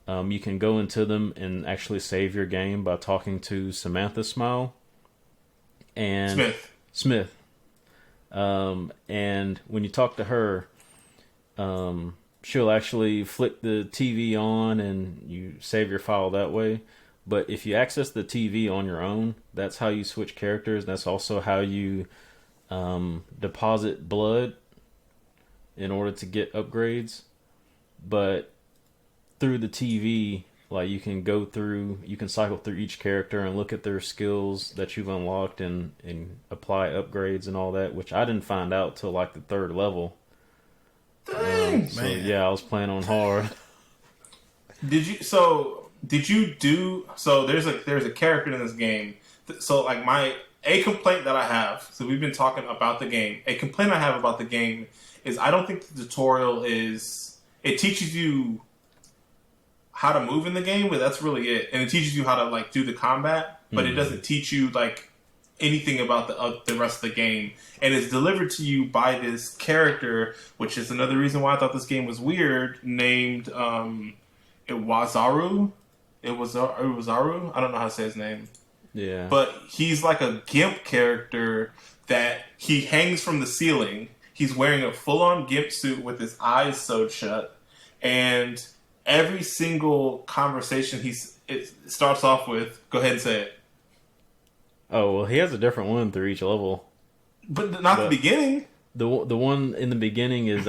Speaker 3: you can go into them and actually save your game by talking to Samantha Smile and Smith. And when you talk to her, she'll actually flick the TV on and you save your file that way. But if you access the TV on your own, that's how you switch characters. That's also how you deposit blood in order to get upgrades. But through the TV, like you can cycle through each character and look at their skills that you've unlocked and apply upgrades and all that, which I didn't find out till like the 3rd level.
Speaker 1: Dang,
Speaker 3: so yeah, I was playing on hard.
Speaker 1: Did you do so? There's a character in this game. So like a complaint that I have. So we've been talking about the game. A complaint I have about the game is I don't think the tutorial it teaches you how to move in the game, but that's really it. And it teaches you how to like do the combat, but it doesn't teach you like anything about the rest of the game. And it's delivered to you by this character, which is another reason why I thought this game was weird, named Iwazaru. Iwazaru? I don't know how to say his name.
Speaker 3: Yeah.
Speaker 1: But he's like a GIMP character that he hangs from the ceiling. He's wearing a full-on GIMP suit with his eyes sewed shut. And every single conversation it starts off with, go ahead and say it.
Speaker 3: Oh, well, he has a different one through each level.
Speaker 1: But not the beginning.
Speaker 3: The one in the beginning is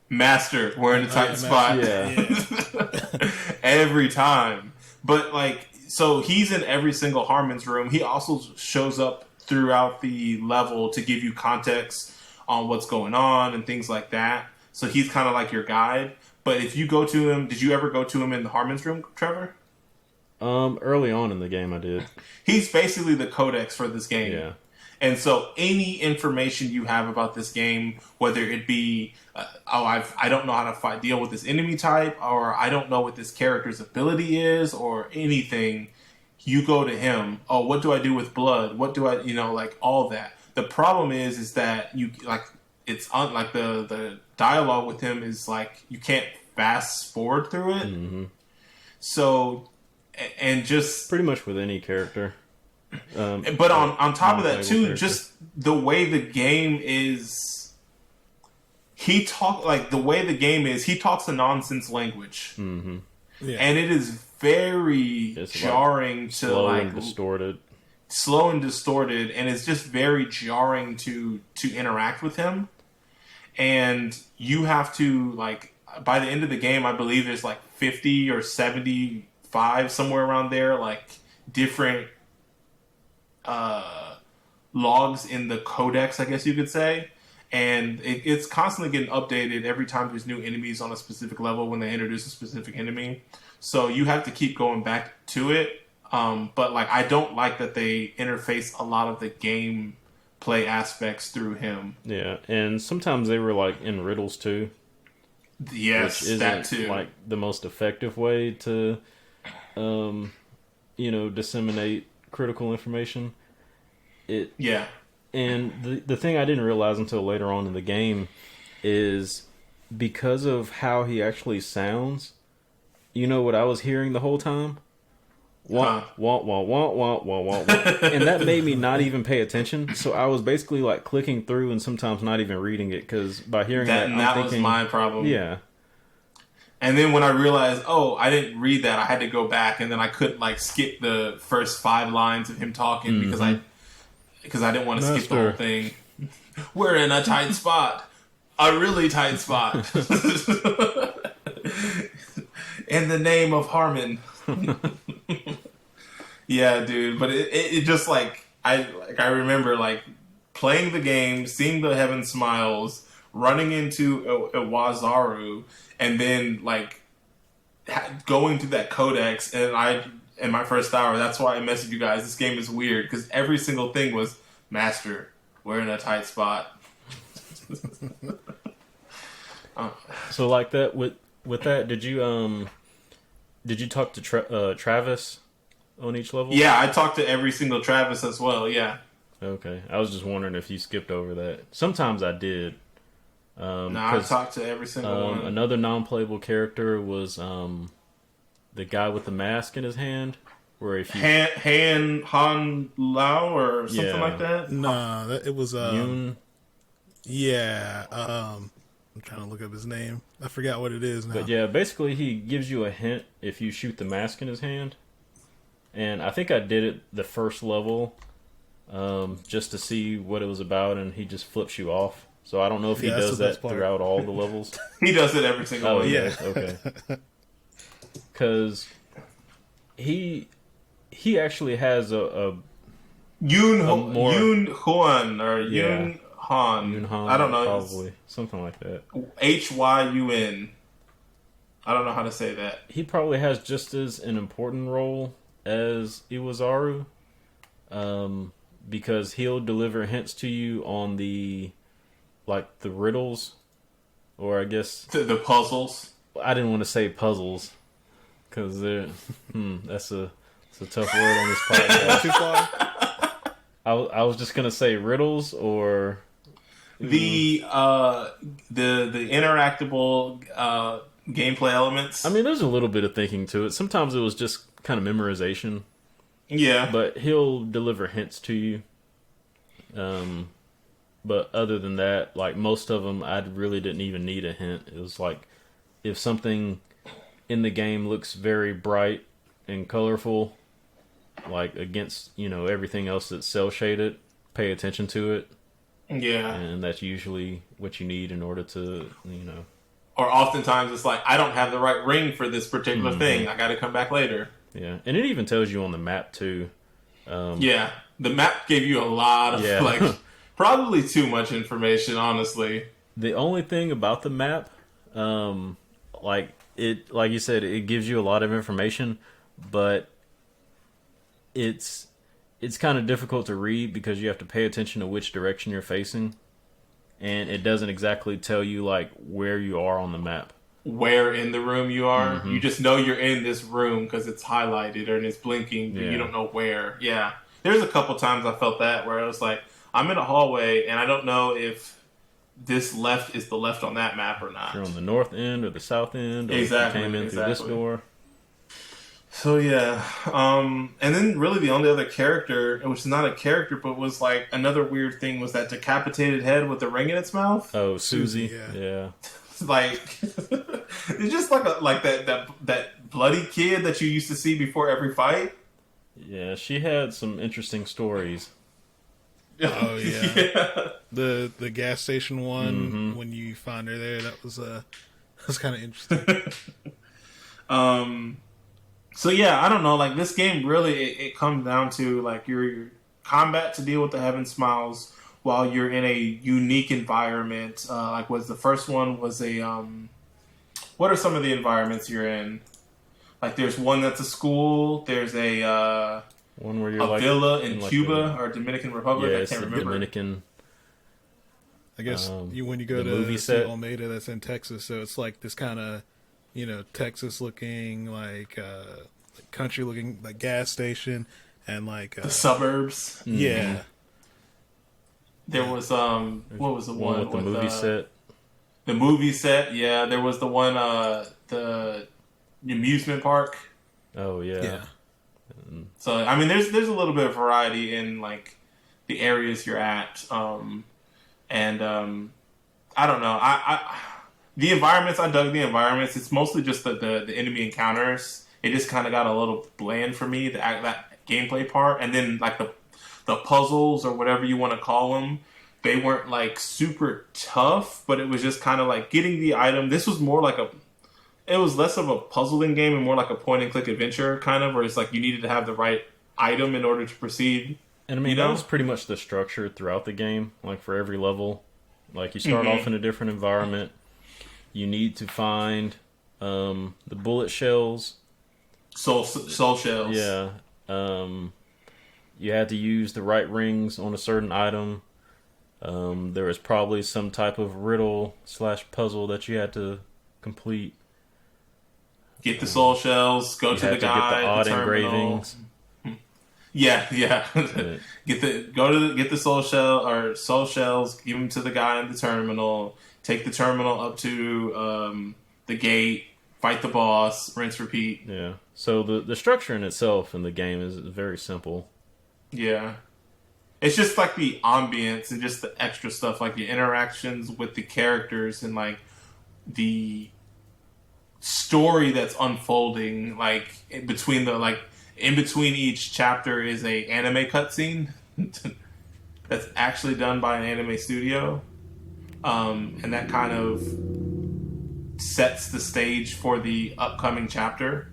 Speaker 1: Master, wearing the tight spot.
Speaker 3: Yeah.
Speaker 1: Every time. But like, so he's in every single Harmon's Room. He also shows up throughout the level to give you context on what's going on and things like that. So he's kind of like your guide. But if you go to him, did you ever go to him in the Harmon's Room, Trevor?
Speaker 3: Early on in the game, I did.
Speaker 1: He's basically the codex for this game.
Speaker 3: Yeah.
Speaker 1: And so any information you have about this game, whether it be, I don't know how to deal with this enemy type, or I don't know what this character's ability is, or anything, you go to him. Oh, what do I do with blood? What do I, like all that. The problem is that you like it's on like the dialogue with him is like you can't fast forward through it.
Speaker 3: Mm-hmm.
Speaker 1: So, and just
Speaker 3: pretty much with any character.
Speaker 1: But on top of that too,
Speaker 3: character.
Speaker 1: just the way the game is, he talks a nonsense language,
Speaker 3: Mm-hmm.
Speaker 2: Yeah.
Speaker 1: and it is very
Speaker 3: It's
Speaker 1: jarring
Speaker 3: like
Speaker 1: to
Speaker 3: slow
Speaker 1: like
Speaker 3: and distorted.
Speaker 1: slow and distorted, and it's just very jarring to interact with him. And you have to like by the end of the game, I believe there's like 50 or 75 somewhere around there, like different logs in the codex, I guess you could say. And it's constantly getting updated every time there's new enemies on a specific level when they introduce a specific enemy. So you have to keep going back to it. But like, I don't like that they interface a lot of the gameplay aspects through him.
Speaker 3: Yeah, and sometimes they were like in riddles too.
Speaker 1: Yes,
Speaker 3: which isn't
Speaker 1: that too.
Speaker 3: Like the most effective way to, disseminate critical information.
Speaker 1: Yeah.
Speaker 3: And the thing I didn't realize until later on in the game is because of how he actually sounds. You know what I was hearing the whole time? Wah, wah, wah, wah, wah, wah, wah. And that made me not even pay attention. So I was basically like clicking through and sometimes not even reading it because by hearing that, I'm thinking,
Speaker 1: was my problem.
Speaker 3: Yeah.
Speaker 1: And then when I realized, I didn't read that, I had to go back, and then I couldn't like skip the first 5 lines of him talking because I didn't want to skip the whole thing. We're in a tight spot, a really tight spot. In the name of Harmon. Yeah, dude. But it just like I remember like playing the game, seeing the heaven smiles, running into Iwazaru, and then like going through that codex. And in my first hour, that's why I messaged you guys. This game is weird because every single thing was Master. We're in a tight spot.
Speaker 3: So like that with that, did you talk to Travis on each level?
Speaker 1: Yeah, I talked to every single Travis as well. Yeah.
Speaker 3: Okay, I was just wondering if you skipped over that. Sometimes I did.
Speaker 1: No, I talked to every single one.
Speaker 3: Another non-playable character was the guy with the mask in his hand, where if you
Speaker 1: Han Lao or something like that.
Speaker 2: Nah, it was
Speaker 3: Yoon.
Speaker 2: Yeah, I'm trying to look up his name. I forgot what it is now.
Speaker 3: But yeah, basically he gives you a hint if you shoot the mask in his hand. And I think I did it the first level just to see what it was about, and he just flips you off. So I don't know if he does that throughout all the levels.
Speaker 1: He does it every single one.
Speaker 2: Yeah.
Speaker 3: Okay. Because he actually has a
Speaker 1: Yoon Huan or Yoon Han.
Speaker 3: Yoon Han,
Speaker 1: I don't know.
Speaker 3: Probably. Something like that.
Speaker 1: Hyun. I don't know how to say that.
Speaker 3: He probably has just as an important role as Iwazaru. Because he'll deliver hints to you on the riddles, or I guess
Speaker 1: The puzzles.
Speaker 3: I didn't want to say puzzles because they're that's a tough word on this podcast.
Speaker 2: Too far?
Speaker 3: I was just gonna say riddles or
Speaker 1: The interactable gameplay elements.
Speaker 3: I mean, there's a little bit of thinking to it. Sometimes it was just kind of memorization.
Speaker 1: Yeah,
Speaker 3: But he'll deliver hints to you. But other than that, like most of them, I really didn't even need a hint. It was like if something in the game looks very bright and colorful, like against everything else that's cell shaded, pay attention to it.
Speaker 1: Yeah,
Speaker 3: And that's usually what you need in order to
Speaker 1: Or oftentimes it's like I don't have the right ring for this particular thing. I got to come back later.
Speaker 3: Yeah, and it even tells you on the map too.
Speaker 1: Yeah, the map gave you a lot of like probably too much information, honestly.
Speaker 3: The only thing about the map, like you said, it gives you a lot of information, but it's kind of difficult to read because you have to pay attention to which direction you're facing, and it doesn't exactly tell you like where you are on the map.
Speaker 1: where in the room you are.
Speaker 3: Mm-hmm.
Speaker 1: You just know you're in this room because it's highlighted and it's blinking, but
Speaker 3: Yeah.
Speaker 1: you don't know where. Yeah. There's a couple times I felt that where I was like, I'm in a hallway and I don't know if this left is the left on that map or not.
Speaker 3: If you're on the north end or the south end, or
Speaker 1: Exactly,
Speaker 3: if you came in through this door.
Speaker 1: So yeah, and then really the only other character, which is not a character, but was like another weird thing, was that decapitated head with the ring in its mouth.
Speaker 3: Oh, Susie.
Speaker 2: Yeah.
Speaker 3: Yeah.
Speaker 1: Like it's just like that bloody kid that you used to see before every fight.
Speaker 3: Yeah, she had some interesting stories.
Speaker 2: Oh yeah.
Speaker 1: Yeah.
Speaker 2: The gas station one, when you find her there, that was kind of interesting.
Speaker 1: So yeah, I don't know. Like this game, really, it comes down to like your combat to deal with the Heaven Smiles while you're in a unique environment. Like was the first one was a what are some of the environments you're in? Like there's one that's a school. There's a
Speaker 3: one where you're
Speaker 1: villa in
Speaker 3: like
Speaker 1: Cuba or Dominican Republic.
Speaker 3: Yeah,
Speaker 1: I
Speaker 3: it's
Speaker 1: can't
Speaker 3: the
Speaker 1: remember.
Speaker 3: Dominican.
Speaker 2: I guess when you go
Speaker 3: the
Speaker 2: to
Speaker 3: movie
Speaker 2: see
Speaker 3: set.
Speaker 2: Almeida, that's in Texas, so it's like this kind of, Texas looking, like country looking, like gas station, and like
Speaker 1: The suburbs.
Speaker 2: yeah.
Speaker 1: There was what was the one
Speaker 3: with the movie set?
Speaker 1: The movie set, yeah. There was the one the amusement park.
Speaker 3: Oh yeah.
Speaker 2: Yeah.
Speaker 1: So I mean, there's a little bit of variety in like the areas you're at, and I don't know. I the environments, I dug the environments. It's mostly just the enemy encounters. It just kind of got a little bland for me, that gameplay part, and then like the puzzles or whatever you want to call them. They weren't like super tough, but it was just kind of like getting the item. This was more like it was less of a puzzling game and more like a point and click adventure kind of, where it's like you needed to have the right item in order to proceed.
Speaker 3: And I mean, that was pretty much the structure throughout the game. Like for every level, like you start off in a different environment. You need to find the bullet shells.
Speaker 1: Soul shells.
Speaker 3: Yeah. You had to use the right rings on a certain item. There was probably some type of riddle / puzzle that you had to complete.
Speaker 1: Get the soul shells. Go to the guy.
Speaker 3: Get the odd
Speaker 1: terminal.
Speaker 3: engravings.
Speaker 1: Yeah.
Speaker 3: But,
Speaker 1: Get the soul shells. Give them to the guy in the terminal. Take the terminal up to the gate. Fight the boss. Rinse, repeat.
Speaker 3: yeah. So the structure in itself in the game is very simple.
Speaker 1: Yeah. It's just like the ambience and just the extra stuff, like the interactions with the characters and like the story that's unfolding. Like in between each chapter is a anime cutscene that's actually done by an anime studio, and that kind of sets the stage for the upcoming chapter.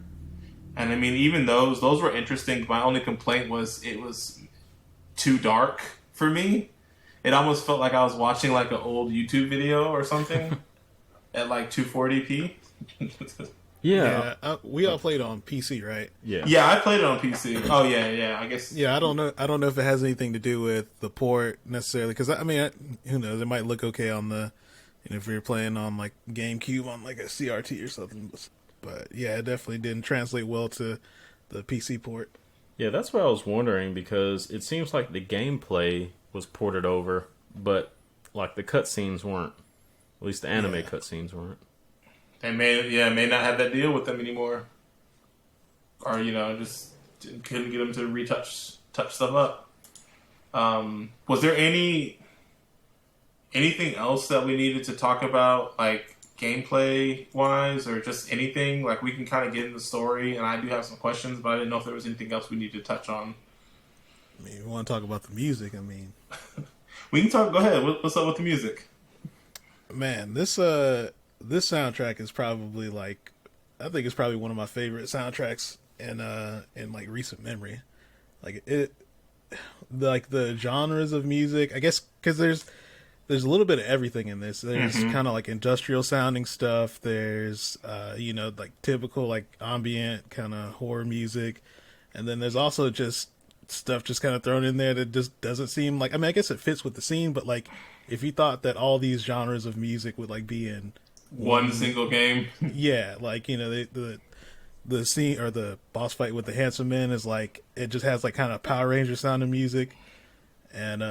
Speaker 1: And I mean, even those were interesting. My only complaint was it was too dark for me. It almost felt like I was watching like an old YouTube video or something at like 240p.
Speaker 3: Yeah.
Speaker 2: We all played on PC, right?
Speaker 3: Yeah.
Speaker 1: Yeah, I played it on PC. Oh yeah, I guess.
Speaker 2: Yeah, I don't know if it has anything to do with the port necessarily, because I mean, who knows? It might look okay on the, if you're playing on like GameCube on like a CRT or something. But yeah, it definitely didn't translate well to the PC port.
Speaker 3: Yeah, that's what I was wondering, because it seems like the gameplay was ported over, but like the cutscenes weren't. At least the anime cutscenes weren't.
Speaker 1: They may not have that deal with them anymore, or just couldn't get them to touch stuff up. Was there anything else that we needed to talk about, like gameplay wise, or just anything? Like we can kind of get in the story, and I do have some questions, but I didn't know if there was anything else we need to touch on.
Speaker 2: I mean, we want to talk about the music. I mean,
Speaker 1: we can talk. Go ahead. What's up with the music?
Speaker 2: Man, this soundtrack is probably I think it's probably one of my favorite soundtracks in like recent memory. Like the genres of music, I guess, because there's a little bit of everything in this. There's kind of like industrial sounding stuff. There's like typical like ambient kind of horror music, and then there's also just stuff just kind of thrown in there that just doesn't seem like. I mean, I guess it fits with the scene, but like if you thought that all these genres of music would like be in
Speaker 1: one single game.
Speaker 2: Yeah, like the scene or the boss fight with the handsome men is like it just has like kind of Power Ranger sounding music, and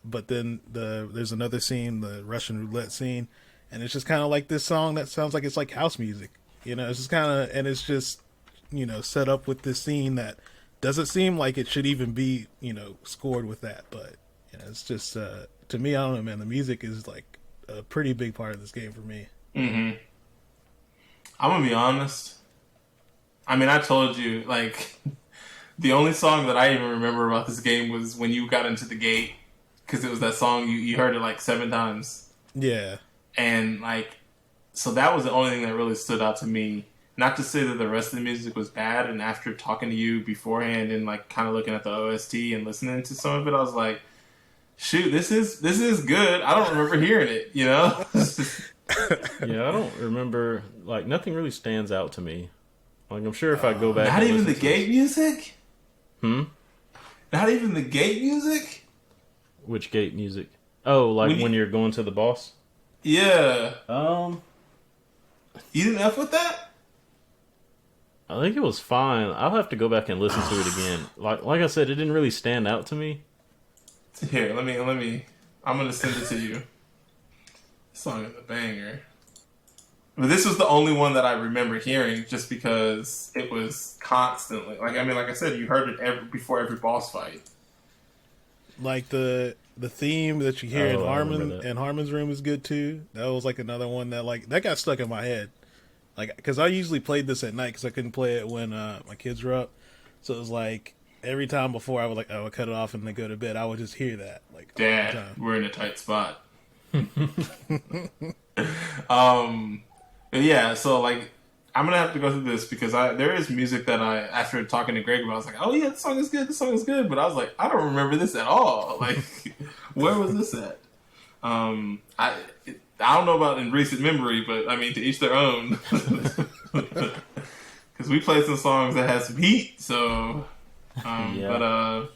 Speaker 2: but then there's another scene, the Russian roulette scene, and it's just kind of like this song that sounds like it's like house music. It's just kind of, and it's just set up with this scene that doesn't seem like it should even be scored with that, but it's just to me, I don't know, man. The music is like a pretty big part of this game for me.
Speaker 1: Mm-hmm. I'm gonna be honest. I mean, I told you, like, the only song that I even remember about this game was when you got into the gate, because it was that song you heard it like 7 times.
Speaker 2: Yeah,
Speaker 1: and like, so that was the only thing that really stood out to me. Not to say that the rest of the music was bad, and after talking to you beforehand and like kind of looking at the OST and listening to some of it, I was like, shoot, this is good. I don't remember hearing it,
Speaker 3: Yeah, I don't remember, like, nothing really stands out to me. Like, I'm sure if I go back...
Speaker 1: Not even the gate music?
Speaker 3: Hmm?
Speaker 1: Not even the gate music?
Speaker 3: Which gate music? Oh, like when you're going to the boss?
Speaker 1: Yeah. You didn't F with that?
Speaker 3: I think it was fine. I'll have to go back and listen to it again. Like I said, it didn't really stand out to me.
Speaker 1: Here, let me. I'm gonna send it to you. This song is a banger. But this was the only one that I remember hearing, just because it was constantly like I said, you heard it before every boss fight.
Speaker 2: Like the theme that you hear in Harmon's room is good too. That was like another one that got stuck in my head. Like, because I usually played this at night because I couldn't play it when my kids were up. So it was like every time before I would cut it off and then go to bed, I would just hear that. Like,
Speaker 1: Dad, all the time. We're in a tight spot. Yeah, so like I'm gonna have to go through this because there is music that after talking to Greg about, I was like, oh yeah, this song is good, but I was like, I don't remember this at all. Like, where was this at? I don't know about in recent memory, but I mean, to each their own. Because we played some songs that had some heat, so. But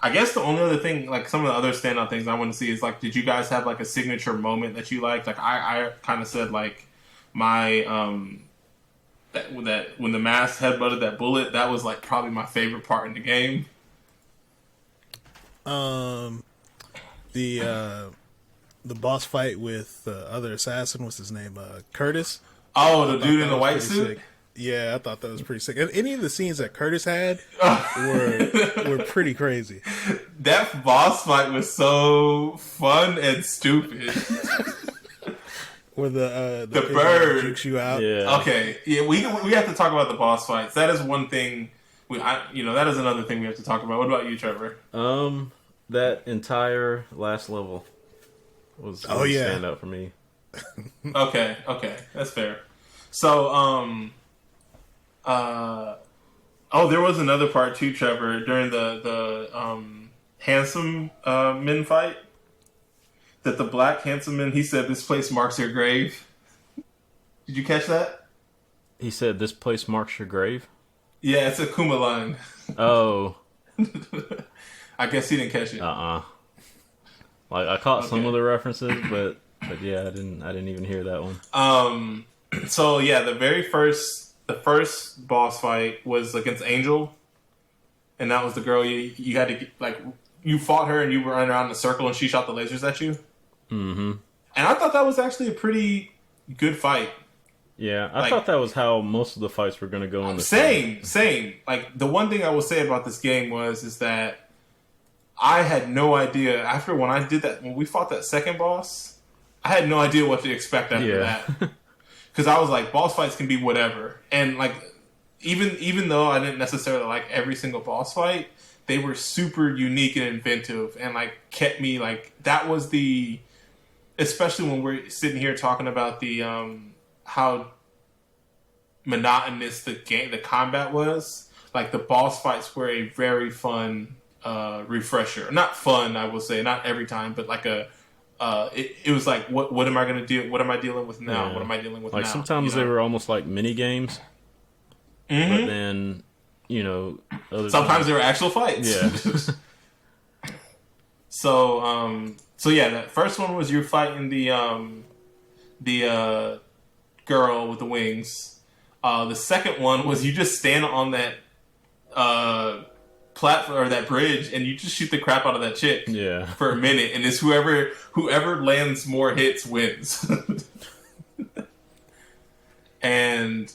Speaker 1: I guess the only other thing, like some of the other standout things I want to see is like, did you guys have like a signature moment that you liked? Like I kind of said like my that when the mask headbutted that bullet, that was like probably my favorite part in the game.
Speaker 2: The boss fight with the other assassin, what's his name? Curtis.
Speaker 1: Oh, the dude in the white suit?
Speaker 2: Sick. Yeah, I thought that was pretty sick. And any of the scenes that Curtis had were pretty crazy.
Speaker 1: That boss fight was so fun and stupid.
Speaker 2: Where the
Speaker 1: bird
Speaker 2: jukes you out.
Speaker 3: Yeah.
Speaker 1: Okay. Yeah, we have to talk about the boss fights. That is one thing. That is another thing we have to talk about. What about you, Trevor?
Speaker 3: That entire last level was a standout for me.
Speaker 1: Okay, that's fair. So, there was another part too, Trevor, during the handsome men fight. That the black handsome man, he said, "This place marks your grave." Did you catch that?
Speaker 3: He said, "This place marks your grave."
Speaker 1: Yeah, it's a Kuma line.
Speaker 3: Oh.
Speaker 1: I guess he didn't catch it.
Speaker 3: Like I caught some of the references, but yeah, I didn't even hear that one.
Speaker 1: So yeah, the first boss fight was against Angel, and that was the girl you had to you fought her and you were running around in a circle and she shot the lasers at you.
Speaker 3: Mm-hmm.
Speaker 1: And I thought that was actually a pretty good fight.
Speaker 3: Yeah, I thought that was how most of the fights were going to go in the
Speaker 1: same. Like the one thing I will say about this game is that I had no idea when we fought that second boss, I had no idea what to expect after that. Because I was like, boss fights can be whatever. And like, even though I didn't necessarily like every single boss fight, they were super unique and inventive and like kept me like, that was especially when we're sitting here talking about the, how monotonous the combat was. Like the boss fights were a very fun refresher. Not fun, I will say, not every time, but like it was like, what am I going to do? What am I dealing with now?
Speaker 3: Yeah.
Speaker 1: What am I dealing with now?
Speaker 3: Like sometimes they were almost like mini games, but then
Speaker 1: sometimes they were actual fights.
Speaker 3: Yeah.
Speaker 1: So yeah, that first one was you fighting the the girl with the wings. The second one was you just stand on that platform or that bridge and you just shoot the crap out of that chick for a minute, and it's whoever lands more hits wins. And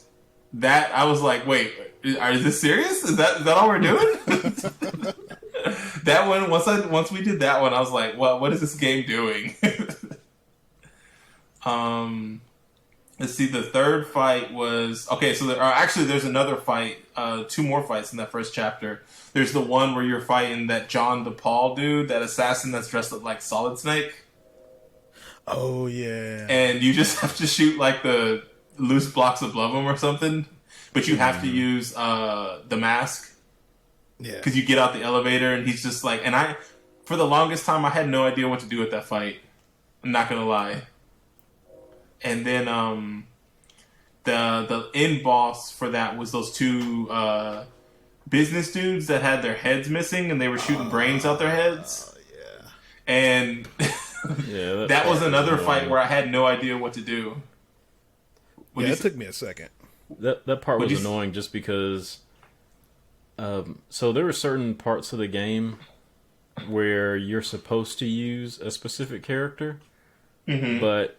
Speaker 1: that I was like, wait, is this serious? Is that all we're doing? That one once we did that one, I was like, well, what is this game doing? Let's see. The third fight was okay. So there's another fight. 2 more fights in that first chapter. There's the one where you're fighting that John DePaul dude, that assassin that's dressed up like Solid Snake.
Speaker 2: Oh yeah.
Speaker 1: And you just have to shoot like the loose blocks above him or something, but you have to use the mask.
Speaker 2: Yeah.
Speaker 1: Because you get out the elevator and he's just like, and for the longest time I had no idea what to do with that fight. I'm not gonna lie. And then the end boss for that was those 2 business dudes that had their heads missing and they were shooting brains out their heads.
Speaker 2: Yeah.
Speaker 1: And that was another fight where I had no idea what to do.
Speaker 2: It took me a second.
Speaker 3: That part was annoying just because so there were certain parts of the game where you're supposed to use a specific character, but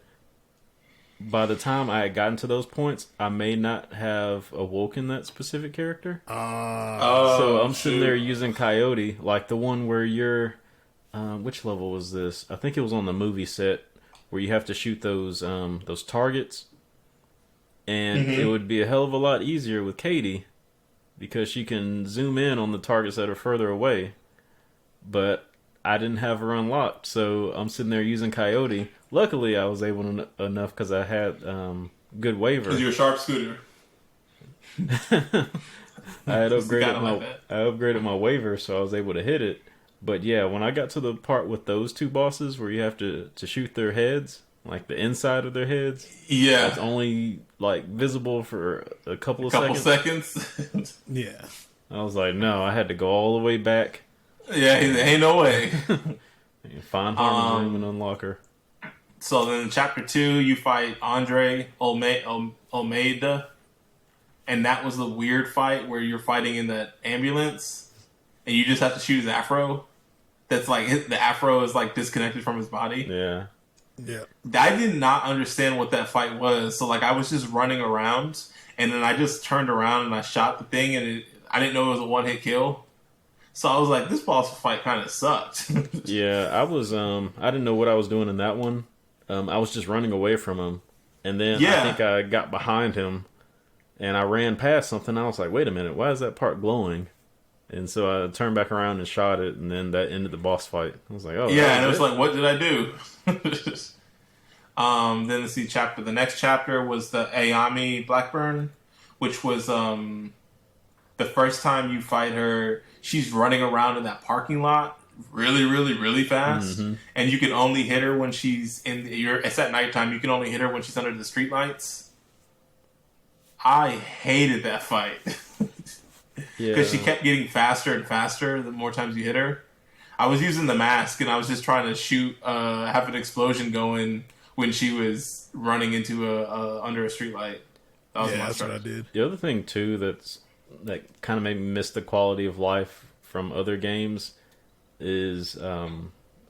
Speaker 3: by the time I had gotten to those points, I may not have awoken that specific character. So I'm sitting there using Coyote, like the one where you're... which level was this? I think it was on the movie set where you have to shoot those targets. And it would be a hell of a lot easier with Katie because she can zoom in on the targets that are further away. But I didn't have her unlocked, so I'm sitting there using Coyote. Luckily, I was able to enough because I had good waiver.
Speaker 1: Because you're a sharpshooter.
Speaker 3: I had upgraded my waiver, so I was able to hit it. But yeah, when I got to the part with those 2 bosses where you have to shoot their heads, like the inside of their heads, it's only like visible for a couple of seconds.
Speaker 2: Yeah.
Speaker 3: I was like, no, I had to go all the way back.
Speaker 1: Yeah, ain't no way.
Speaker 3: Find Harm's room and unlock her.
Speaker 1: So then in chapter 2, you fight Andre Almeida. And that was the weird fight where you're fighting in that ambulance. And you just have to shoot his afro. That's like, the afro is like disconnected from his body.
Speaker 3: Yeah.
Speaker 2: Yeah.
Speaker 1: I did not understand what that fight was. So like I was just running around. And then I just turned around and I shot the thing. And I didn't know it was a 1-hit kill. So I was like, this boss fight kind of sucked.
Speaker 3: Yeah, I was, I didn't know what I was doing in that one. I was just running away from him. And then I think I got behind him and I ran past something. I was like, wait a minute, why is that part glowing? And so I turned back around and shot it, and then that ended the boss fight. I was like, oh.
Speaker 1: Yeah, and it was like, what did I do? Then let's see, the next chapter was the Ayami Blackburn, which was the first time you fight her, she's running around in that parking lot really, really, really fast. And you can only hit her when she's it's at nighttime, you can only hit her when she's under the streetlights. I hated that fight. Because she kept getting faster and faster the more times you hit her. I was using the mask and I was just trying to shoot, have an explosion going when she was running into under a streetlight.
Speaker 2: That's what I did.
Speaker 3: The other thing too that kind of made me miss the quality of life from other games is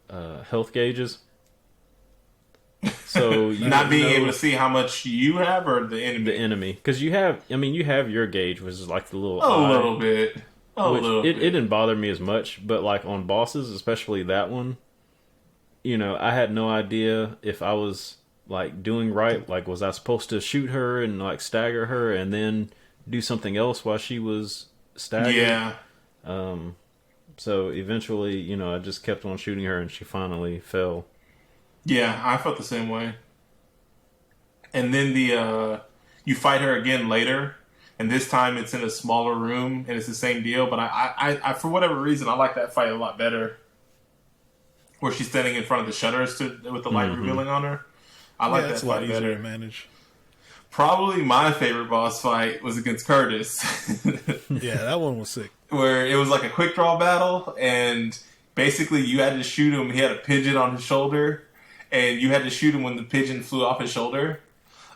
Speaker 3: health gauges. So
Speaker 1: not being able to see how much you have or the enemy.
Speaker 3: The enemy, because you have your gauge, which is like the little
Speaker 1: a little bit.
Speaker 3: It didn't bother me as much, but like on bosses, especially that one, I had no idea if I was like doing right. Like, was I supposed to shoot her and like stagger her and then do something else while she was staggered?
Speaker 1: Yeah.
Speaker 3: So eventually, I just kept on shooting her and she finally fell.
Speaker 1: Yeah, I felt the same way. And then you fight her again later, and this time it's in a smaller room, and it's the same deal. But I for whatever reason, I like that fight a lot better, where she's standing in front of the shutters with the light revealing on her. I like that fight better.
Speaker 2: Easier to manage.
Speaker 1: Probably my favorite boss fight was against Curtis.
Speaker 2: Yeah, that one was sick.
Speaker 1: Where it was like a quick draw battle, and basically you had to shoot him. He had a pigeon on his shoulder. and you had to shoot him when the pigeon flew off his shoulder.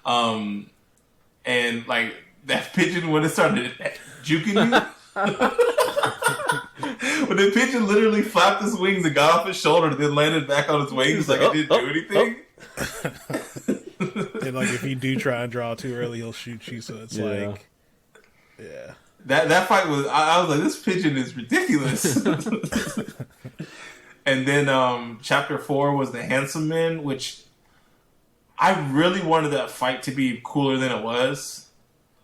Speaker 1: And like that pigeon when it started juking you. When the pigeon literally flapped his wings and got off his shoulder and then landed back on his wings like it didn't do anything.
Speaker 2: And like if you do try and draw too early, he'll shoot you. So it's like, yeah.
Speaker 1: That fight was I was like, this pigeon is ridiculous. And then chapter 4 was the Handsome Men, which I really wanted that fight to be cooler than it was.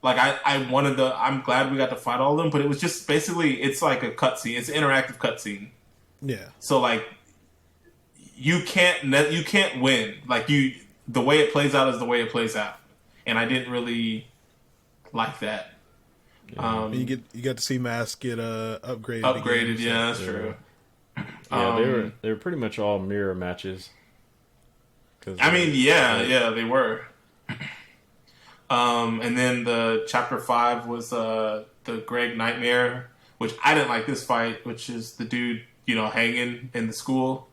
Speaker 1: Like I'm glad we got to fight all of them, but it was just basically it's like a cutscene. It's an interactive cutscene.
Speaker 2: Yeah.
Speaker 1: So like you can't win. Like the way it plays out is the way it plays out, and I didn't really like that.
Speaker 2: Yeah. You got to see Mask get upgraded.
Speaker 1: Upgraded, again, yeah, that's true.
Speaker 3: Yeah, they were pretty much all mirror matches.
Speaker 1: I mean, yeah, they were. And then the chapter 5 was the Greg Nightmare, which I didn't like this fight, which is the dude, hanging in the school.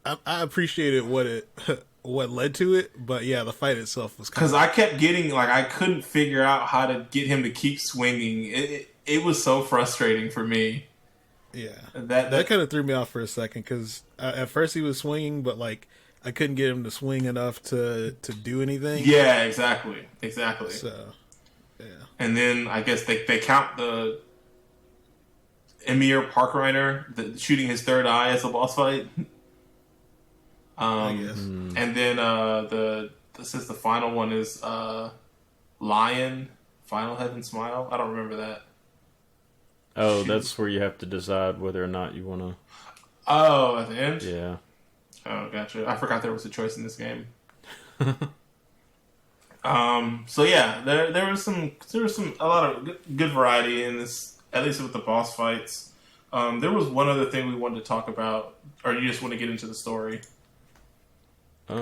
Speaker 2: I appreciated what led to it, but yeah, the fight itself was
Speaker 1: because I kept getting I couldn't figure out how to get him to keep swinging. It was so frustrating for me.
Speaker 2: Yeah,
Speaker 1: that
Speaker 2: kind of threw me off for a second because at first he was swinging, but I couldn't get him to swing enough to do anything.
Speaker 1: Yeah, exactly.
Speaker 2: So, yeah.
Speaker 1: And then I guess they count the Emir Parkriner shooting his third eye as a boss fight.
Speaker 2: I guess.
Speaker 1: And then this is the final one is Lion Final Heaven Smile. I don't remember that.
Speaker 3: Oh, that's where you have to decide whether or not you want to.
Speaker 1: Oh, at the end.
Speaker 3: Yeah.
Speaker 1: Oh, gotcha. I forgot there was a choice in this game. So yeah, there was a lot of good variety in this, at least with the boss fights. There was one other thing we wanted to talk about, or you just want to get into the story?
Speaker 3: We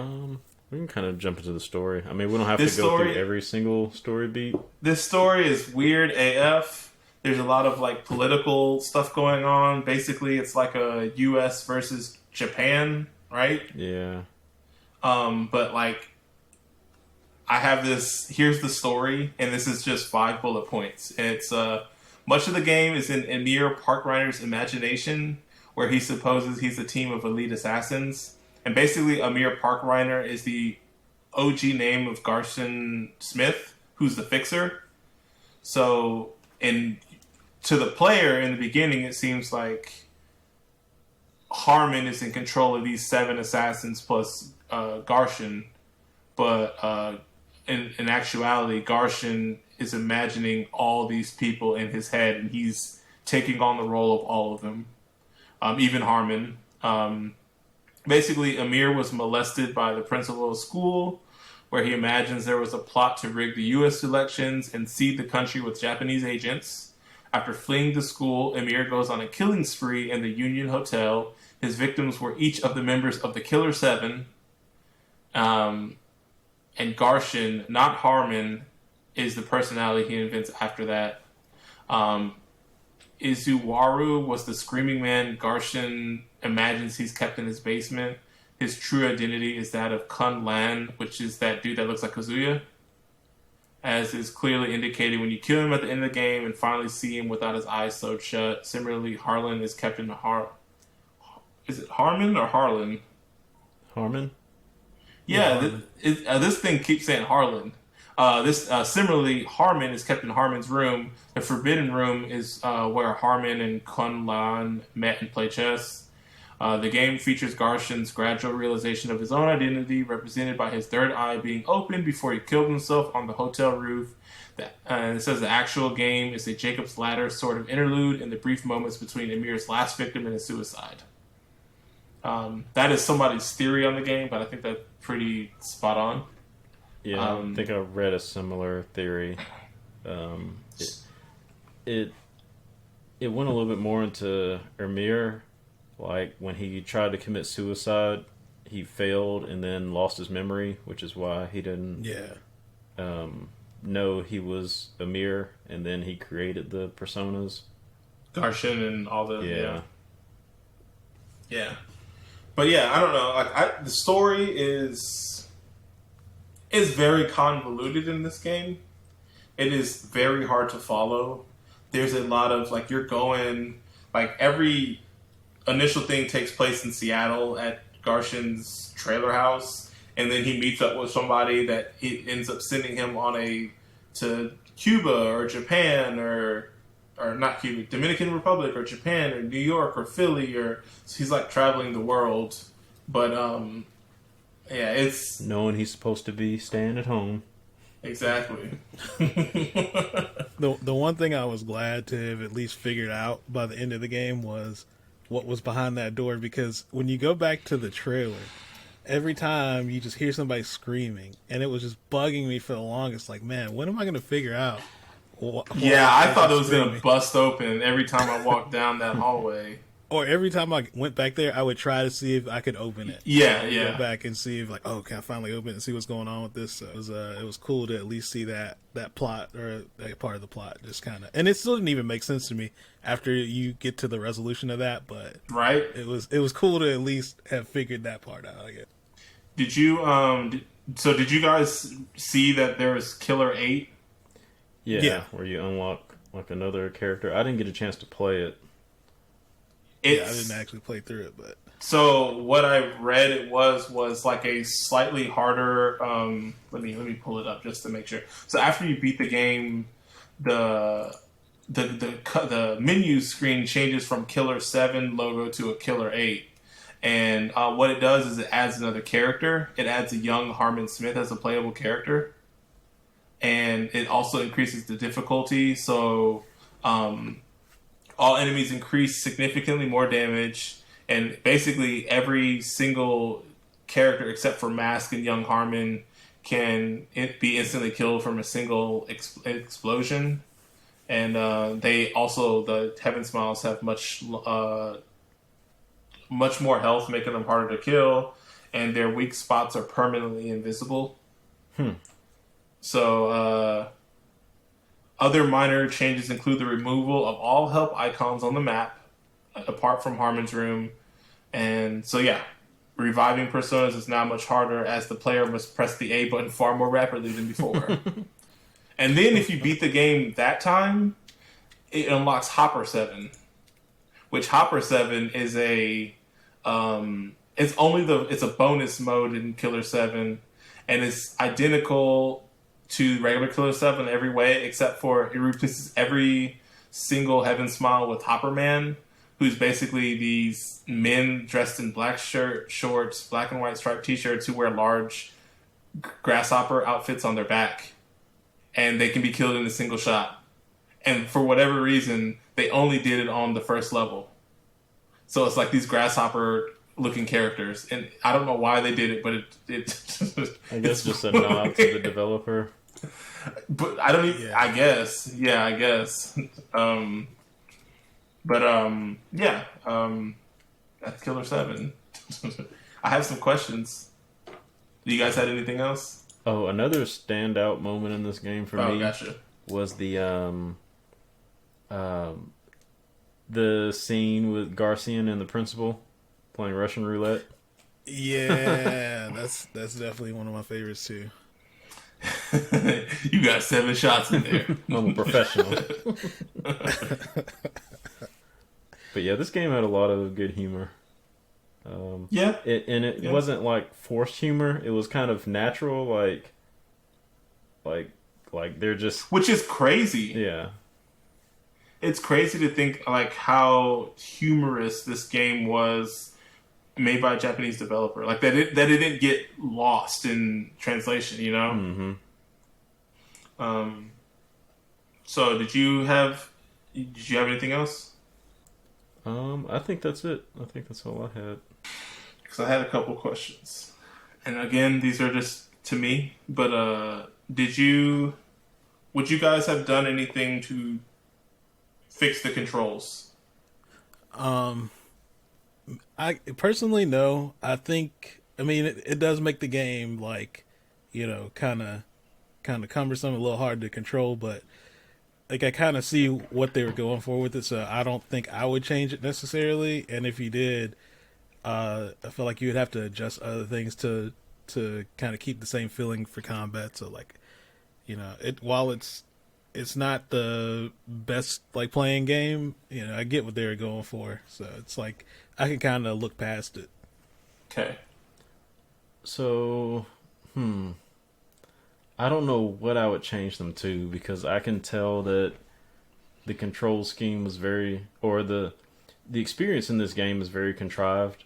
Speaker 3: can kind of jump into the story. I mean, we don't have to go through every single story beat.
Speaker 1: This story is weird AF. There's a lot of political stuff going on. Basically, it's like a U.S. versus Japan, right?
Speaker 3: Yeah.
Speaker 1: But I have this. Here's the story, and this is just 5 bullet points. And it's much of the game is in Emir Parkriner's imagination, where he supposes he's a team of elite assassins. And basically, Emir Parkriner is the OG name of Garson Smith, who's the fixer. So, to the player in the beginning, it seems like Harmon is in control of these 7 assassins plus Garson. But in actuality, Garson is imagining all these people in his head, and he's taking on the role of all of them, even Harmon. Basically, Emir was molested by the principal of school, where he imagines there was a plot to rig the U.S. elections and seed the country with Japanese agents. After fleeing the school, Emir goes on a killing spree in the Union Hotel. His victims were each of the members of the Killer7. And Garson, not Harmon, is the personality he invents after that. Izuwaru was the screaming man Garson imagines he's kept in his basement. His true identity is that of Kun Lan, which is that dude that looks like Kazuya, as is clearly indicated when you kill him at the end of the game and finally see him without his eyes sewed shut. Similarly, Harlan is kept in the Is it Harmon or Harlan?
Speaker 3: Harmon?
Speaker 1: Yeah, this thing keeps saying Harlan. Similarly, Harmon is kept in Harmon's room. The Forbidden Room is where Harmon and Kun Lan met and played chess. The game features Garson's gradual realization of his own identity, represented by his third eye being opened before he killed himself on the hotel roof. And it says the actual game is a Jacob's Ladder sort of interlude in the brief moments between Emir's last victim and his suicide. That is somebody's theory on the game, but I think that's pretty spot on.
Speaker 3: Yeah, I think I read a similar theory. It went a little bit more into Emir. Like, when he tried to commit suicide, he failed and then lost his memory, which is why he didn't know he was Emir, and then he created the personas.
Speaker 1: Garson and all the...
Speaker 3: Yeah.
Speaker 1: But yeah, I don't know. The story is very convoluted in this game. It is very hard to follow. There's a lot of like you're going like every initial thing takes place in Seattle at Garshin's trailer house, and then he meets up with somebody that he ends up sending him to Cuba or Japan or not Cuba, Dominican Republic or Japan or New York or Philly or so he's like traveling the world. But yeah, it's
Speaker 3: knowing he's supposed to be staying at home.
Speaker 1: Exactly.
Speaker 2: The one thing I was glad to have at least figured out by the end of the game was what was behind that door, because when you go back to the trailer, every time you just hear somebody screaming, and it was just bugging me for the longest. Like, man, when am I going to figure out?
Speaker 1: Yeah, I thought it was going to bust open every time I walked down that hallway.
Speaker 2: Or every time I went back there, I would try to see if I could open it.
Speaker 1: Yeah.
Speaker 2: Go back and see if like, oh, can I finally open it and see what's going on with this? So it was cool to at least see that plot or that part of the plot just kind of, and it still didn't even make sense to me after you get to the resolution of that. But
Speaker 1: right,
Speaker 2: it was cool to at least have figured that part out, I guess.
Speaker 1: Did you did you guys see that there was Killer 8?
Speaker 3: Yeah, where you unlock like another character. I didn't get a chance to play it.
Speaker 2: I didn't actually play through it, but
Speaker 1: so what I read it was like a slightly harder. Let me pull it up just to make sure. So after you beat the game, the menu screen changes from Killer 7 logo to a Killer 8, and what it does is it adds another character. It adds a young Harmon Smith as a playable character, and it also increases the difficulty. So. All enemies increase significantly more damage, and basically every single character except for Mask and Young Harmon can be instantly killed from a single explosion. And they also, the Heaven Smiles, have much more health, making them harder to kill, and their weak spots are permanently invisible. So, other minor changes include the removal of all help icons on the map, apart from Harmon's room. And so, yeah, reviving personas is now much harder as the player must press the A button far more rapidly than before. And then if you beat the game that time, it unlocks Hopper 7, which Hopper 7 is it's a bonus mode in Killer 7, and it's identical to regular Killer 7 in every way, except for it replaces every single Heaven Smile with Hopper Man, who's basically these men dressed in black shorts, black and white striped t-shirts who wear large grasshopper outfits on their back. And they can be killed in a single shot. And for whatever reason, they only did it on the first level. So it's like these grasshopper looking characters. And I don't know why they did it, but it
Speaker 3: I guess just a nod to the developer.
Speaker 1: But I don't even. Yeah. I guess. Yeah, I guess. That's Killer 7. I have some questions. Do you guys have anything else?
Speaker 3: Oh, another standout moment in this game for me was the scene with Garcian and the principal playing Russian roulette.
Speaker 2: Yeah, that's definitely one of my favorites too.
Speaker 1: You got 7 shots in there.
Speaker 3: I'm a professional. But yeah, this game had a lot of good humor. It wasn't like forced humor. It was kind of natural, like they're just,
Speaker 1: which is crazy.
Speaker 3: Yeah,
Speaker 1: it's crazy to think like how humorous this game was. Made by a Japanese developer, like that it didn't get lost in translation, you know.
Speaker 3: Mm-hmm.
Speaker 1: So did you have anything else?
Speaker 3: I think that's it. I think that's all I had.
Speaker 1: Because I had a couple questions, and again, these are just to me. But would you guys have done anything to fix the controls?
Speaker 2: I personally no. I mean it does make the game like, kind of cumbersome, a little hard to control, but like I kind of see what they were going for with it, so I don't think I would change it necessarily. And if you did, I feel like you would have to adjust other things to kind of keep the same feeling for combat. So like, while it's not the best like playing game, I get what they're going for. So it's like I can kind of look past it.
Speaker 1: Okay.
Speaker 3: So, I don't know what I would change them to because I can tell that the control scheme was the experience in this game is very contrived.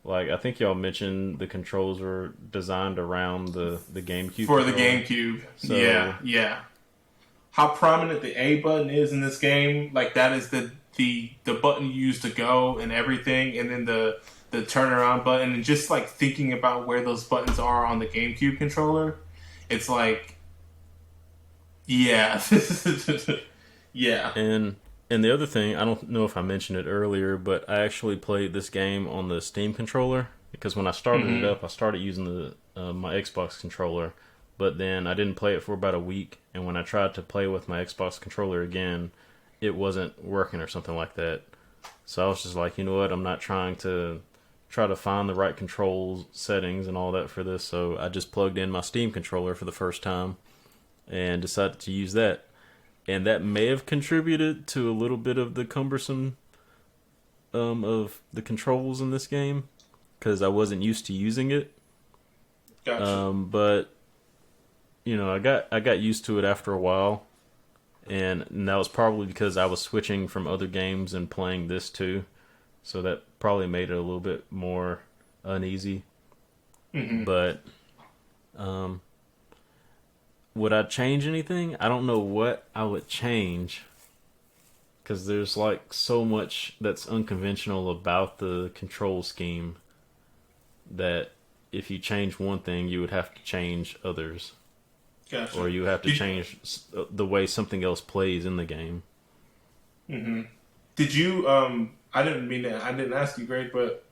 Speaker 3: Like I think y'all mentioned the controls were designed around the GameCube
Speaker 1: For the
Speaker 3: controller.
Speaker 1: GameCube.
Speaker 3: So,
Speaker 1: Yeah. How prominent the A button is in this game, like that is the button you use to go and everything, and then the turnaround button, and just like thinking about where those buttons are on the GameCube controller, it's like, yeah. Yeah.
Speaker 3: And the other thing, I don't know if I mentioned it earlier, but I actually played this game on the Steam controller because when I started it up, I started using my Xbox controller, but then I didn't play it for about a week, and when I tried to play with my Xbox controller again, it wasn't working or something like that. So I was just like, you know what, I'm not trying to find the right control settings and all that for this, so I just plugged in my Steam controller for the first time and decided to use that. And that may have contributed to a little bit of the cumbersome of the controls in this game because I wasn't used to using it.
Speaker 1: Gotcha.
Speaker 3: But I got used to it after a while, and that was probably because I was switching from other games and playing this too, so that probably made it a little bit more uneasy. But would I change anything? I don't know what I would change because there's like so much that's unconventional about the control scheme that if you change one thing, you would have to change others.
Speaker 1: Gotcha.
Speaker 3: Or you have to change the way something else plays in the game.
Speaker 1: Did you? I didn't ask you, Greg, but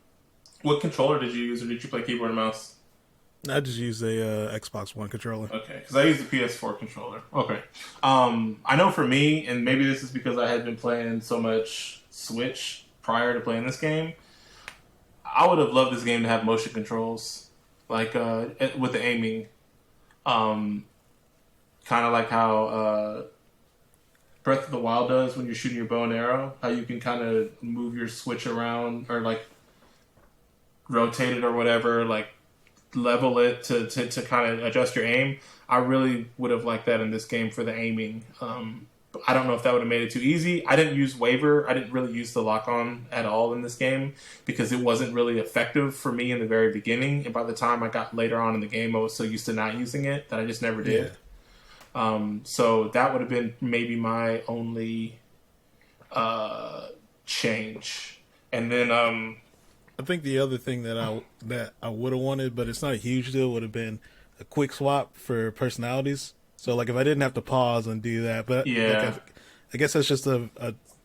Speaker 1: what controller did you use, or did you play keyboard and mouse?
Speaker 2: I just use a Xbox One controller.
Speaker 1: Okay, because I use the PS4 controller. Okay. I know for me, and maybe this is because I had been playing so much Switch prior to playing this game, I would have loved this game to have motion controls, like with the aiming. Kind of like how Breath of the Wild does when you're shooting your bow and arrow, how you can kind of move your Switch around or like rotate it or whatever, like level it to kind of adjust your aim. I really would have liked that in this game for the aiming. I don't know if that would have made it too easy. I didn't use waver. I didn't really use the lock-on at all in this game because it wasn't really effective for me in the very beginning. And by the time I got later on in the game, I was so used to not using it that I just never did. So that would have been maybe my only change. And then
Speaker 2: I think the other thing that I would have wanted, but it's not a huge deal, would have been a quick swap for personalities. So like if I didn't have to pause and do that, but
Speaker 1: yeah,
Speaker 2: like, I guess that's just a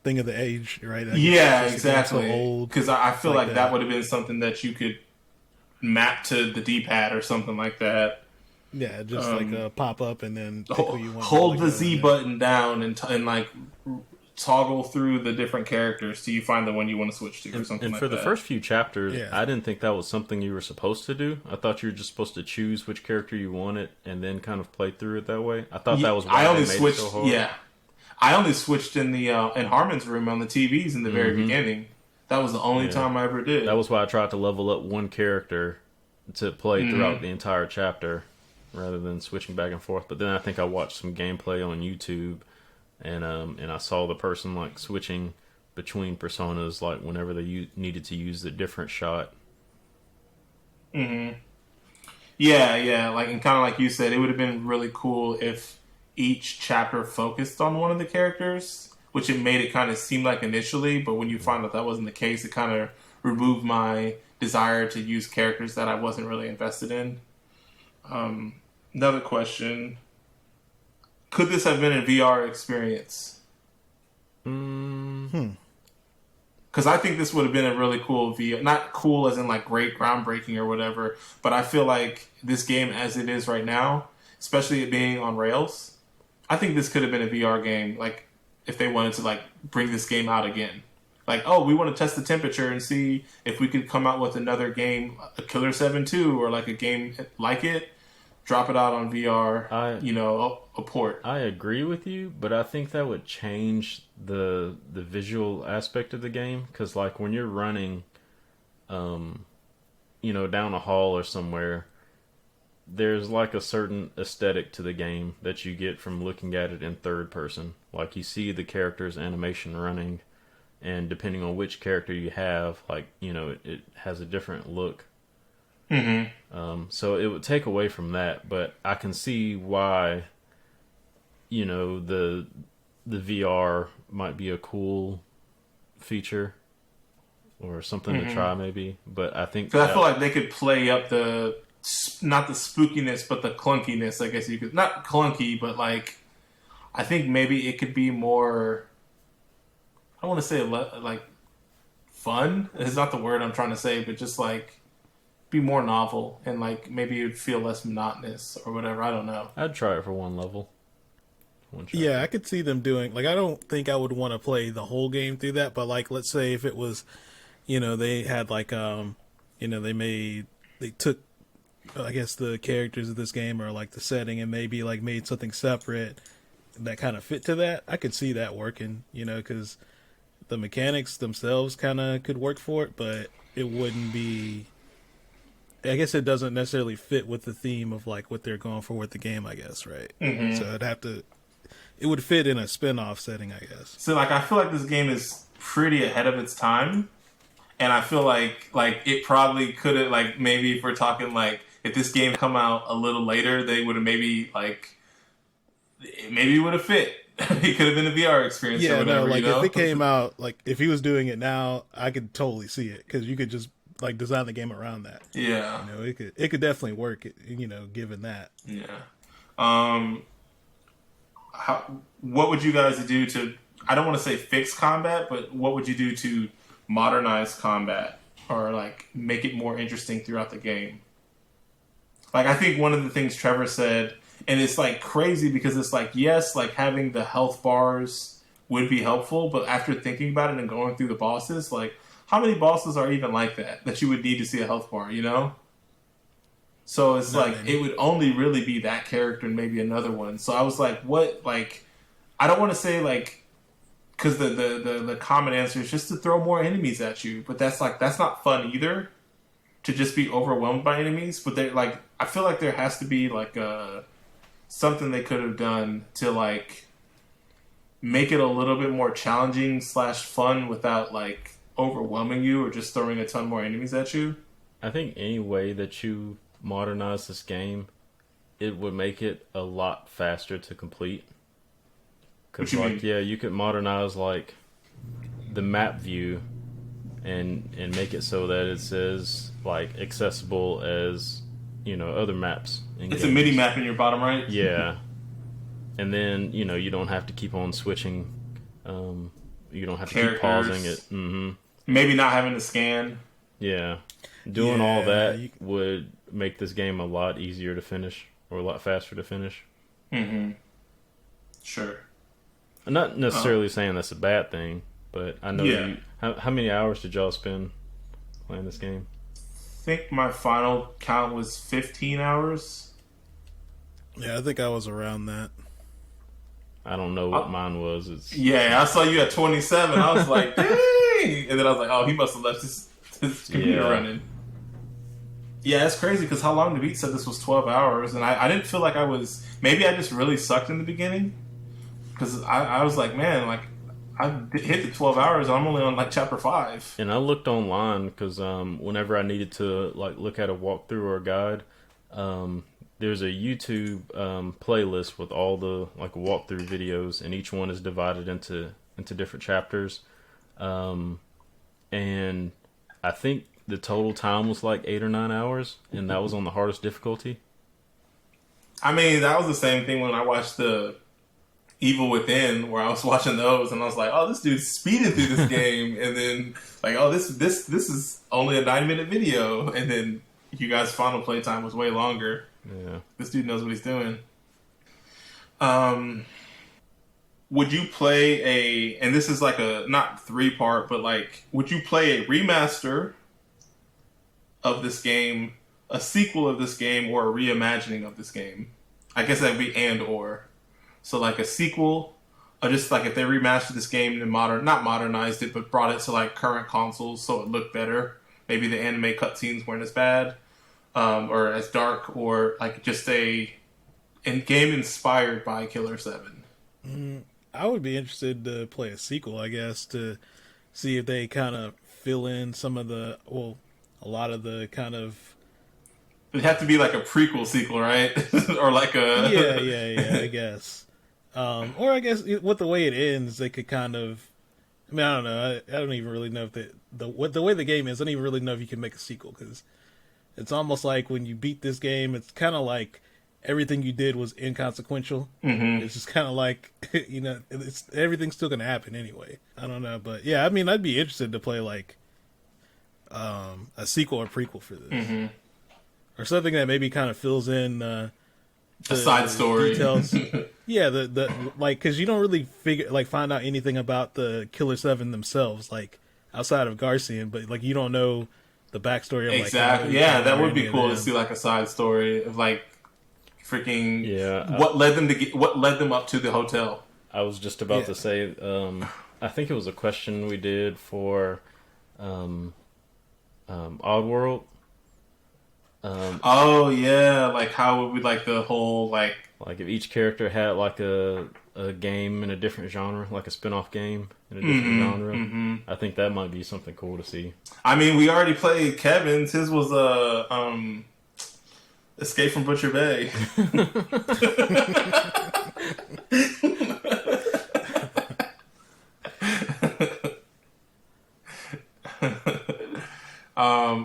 Speaker 2: thing of the age, right?
Speaker 1: Yeah, exactly.
Speaker 2: So
Speaker 1: because I feel like
Speaker 2: that.
Speaker 1: that would have been something that you could map to the D-pad or something like that.
Speaker 2: Yeah, just like a pop up and then pick who you want
Speaker 1: hold the Z button down and like toggle through the different characters till you find the one you want to switch to or something
Speaker 3: and
Speaker 1: like
Speaker 3: for
Speaker 1: that.
Speaker 3: the first few chapters,
Speaker 2: Yeah.
Speaker 3: I didn't think that was something you were supposed to do. I thought you were just supposed to choose which character you wanted and then kind of play through it that way. I thought that was why
Speaker 1: I only
Speaker 3: they made
Speaker 1: switched.
Speaker 3: it so hard.
Speaker 1: Yeah, I only switched in the in Harmon's room on the TVs in the very beginning. That was the only time I ever did.
Speaker 3: That was why I tried to level up one character to play throughout the entire chapter rather than switching back and forth. But then I think I watched some gameplay on YouTube and I saw the person like switching between personas like whenever they needed to use the different shot.
Speaker 1: Yeah, like and kind of like you said, it would have been really cool if each chapter focused on one of the characters, which it made it kind of seem like initially, but when you find out that wasn't the case, it kind of removed my desire to use characters that I wasn't really invested in. Another question. Could this have been a VR experience? Because I think this would have been a really cool VR. Not cool as in like great, groundbreaking or whatever, but I feel like this game as it is right now, especially it being on rails, I think this could have been a VR game, like if they wanted to like bring this game out again. Like, oh, we want to test the temperature and see if we could come out with another game, a Killer 7 2, or like a game like it. Drop it out on VR. A port.
Speaker 3: I agree with you, but I think that would change the visual aspect of the game, because like when you're running, down a hall or somewhere, there's like a certain aesthetic to the game that you get from looking at it in third person. Like you see the character's animation running, and depending on which character you have, like, it has a different look. So it would take away from that, but I can see why, the VR might be a cool feature or something to try maybe. But I think
Speaker 1: because I feel like they could play up not the spookiness, but the clunkiness. I guess you could, not clunky, but like I think maybe it could be more. I don't want to say like fun. It's not the word I'm trying to say, but just like be more novel, and like maybe it'd feel less monotonous or whatever. I don't know.
Speaker 3: I'd try it for one level.
Speaker 2: Yeah, I could see them doing, like, I don't think I would want to play the whole game through that, but like, let's say if it was, they had like, they took, I guess, the characters of this game or like the setting and maybe like made something separate that kind of fit to that. I could see that working, because the mechanics themselves kind of could work for it, but it wouldn't be, I guess it doesn't necessarily fit with the theme of like what they're going for with the game, I guess, right? So it would fit in a spin-off setting, I guess.
Speaker 1: So like I feel like this game is pretty ahead of its time, and I feel like it probably could have, like, maybe if we're talking like if this game come out a little later, they would have maybe it would have fit. It could have been a VR experience or whatever.
Speaker 2: No, like if it came out, like if he was doing it now, I could totally see it, because you could just like design the game around that.
Speaker 1: Yeah,
Speaker 2: it could definitely work. Given that.
Speaker 1: Yeah. What would you guys do to? I don't want to say fix combat, but what would you do to modernize combat or like make it more interesting throughout the game? Like I think one of the things Trevor said, and it's like crazy because it's like, yes, like having the health bars would be helpful, but after thinking about it and going through the bosses, like how many bosses are even like that you would need to see a health bar, So it's not like many. It would only really be that character and maybe another one. So I was like, what? Like, I don't want to say like, because the common answer is just to throw more enemies at you, but that's not fun either. To just be overwhelmed by enemies, but they like, I feel like there has to be like something they could have done to like make it a little bit more challenging / fun without like overwhelming you or just throwing a ton more enemies at you.
Speaker 3: I think any way that you modernize this game, it would make it a lot faster to complete. Because like, yeah, you could modernize like the map view and make it so that it says like accessible as other maps.
Speaker 1: It's a mini map in your bottom right.
Speaker 3: Yeah, and then you don't have to keep on switching. You don't have to keep pausing it.
Speaker 1: Maybe not having to scan.
Speaker 3: Yeah, doing all that would make this game a lot easier to finish or a lot faster to finish.
Speaker 1: Sure.
Speaker 3: I'm not necessarily saying that's a bad thing, but I know how many hours did y'all spend playing this game?
Speaker 1: I think my final count was 15 hours.
Speaker 2: Yeah, I think I was around that.
Speaker 3: I don't know what mine was.
Speaker 1: I saw you at 27. I was like, dang! And then I was like, oh, he must have left his computer running. Yeah, it's crazy because How Long to Beat said this was 12 hours, and I didn't feel like I was... Maybe I just really sucked in the beginning, because I was like, man, like, I hit the 12 hours and I'm only on like chapter 5.
Speaker 3: And I looked online because whenever I needed to like look at a walkthrough or a guide, there's a YouTube playlist with all the like walkthrough videos, and each one is divided into different chapters. And I think the total time was like 8 or 9 hours, and that was on the hardest difficulty.
Speaker 1: I mean, that was the same thing when I watched the Evil Within, where I was watching those, and I was like, "Oh, this dude's speeding through this game," and then like, "Oh, this is only a 9-minute video," and then you guys' final playtime was way longer.
Speaker 3: Yeah,
Speaker 1: this dude knows what he's doing. would you play and this is like a not 3-part, but like, would you play a remaster of this game, a sequel of this game, or a reimagining of this game? I guess that would be and or. So like a sequel, or just like if they remastered this game and not modernized it, but brought it to like current consoles so it looked better. Maybe the anime cutscenes weren't as bad, or as dark, or like just a game inspired by Killer 7.
Speaker 2: I would be interested to play a sequel, I guess, to see if they kind of fill in some of a lot of the kind of...
Speaker 1: It'd have to be like a prequel sequel, right? Or like a...
Speaker 2: Yeah, I guess. Or I guess with the way it ends, they could kind of... I mean, I don't know. I don't even really know if the way the game is, I don't even really know if you can make a sequel, because it's almost like when you beat this game, it's kind of like everything you did was inconsequential.
Speaker 1: Mm-hmm.
Speaker 2: It's just kind of like, everything's still going to happen anyway. I don't know. But yeah, I mean, I'd be interested to play like a sequel or prequel for this.
Speaker 1: Mm-hmm.
Speaker 2: Or something that maybe kind of fills in
Speaker 1: a side story.
Speaker 2: Details. Yeah, the like, because you don't really find out anything about the Killer 7 themselves, like outside of Garcian, but like you don't know the backstory of
Speaker 1: exactly. Yeah, that would be cool to see like a side story of like freaking what led them up to the hotel.
Speaker 3: I was just about to say, I think it was a question we did for Oddworld.
Speaker 1: Oh yeah, like how would we like the whole like
Speaker 3: if each character had like a game in a different genre, like a spin-off game in a different genre. Mm-hmm. I think that might be something cool to see.
Speaker 1: I mean, we already played Kevin's. His was Escape from Butcher Bay.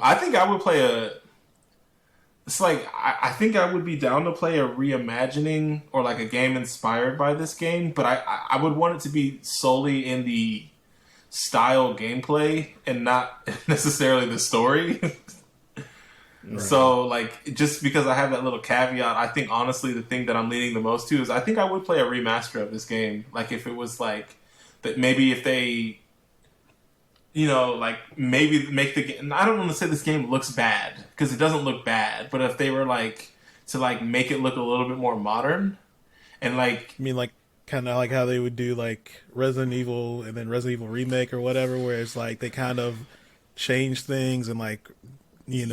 Speaker 1: I think I would play it's like, I think I would be down to play a reimagining or like a game inspired by this game, but I would want it to be solely in the style gameplay and not necessarily the story. Right. So, like, just because I have that little caveat, I think honestly the thing that I'm leaning the most to is I think I would play a remaster of this game. Like, if it was like, that maybe if they... like maybe make the game. I don't want to say this game looks bad because it doesn't look bad, but if they were like to like make it look a little bit more modern and like,
Speaker 2: I mean, like kind of like how they would do like Resident Evil and then Resident Evil Remake or whatever, where it's like they kind of change things and like something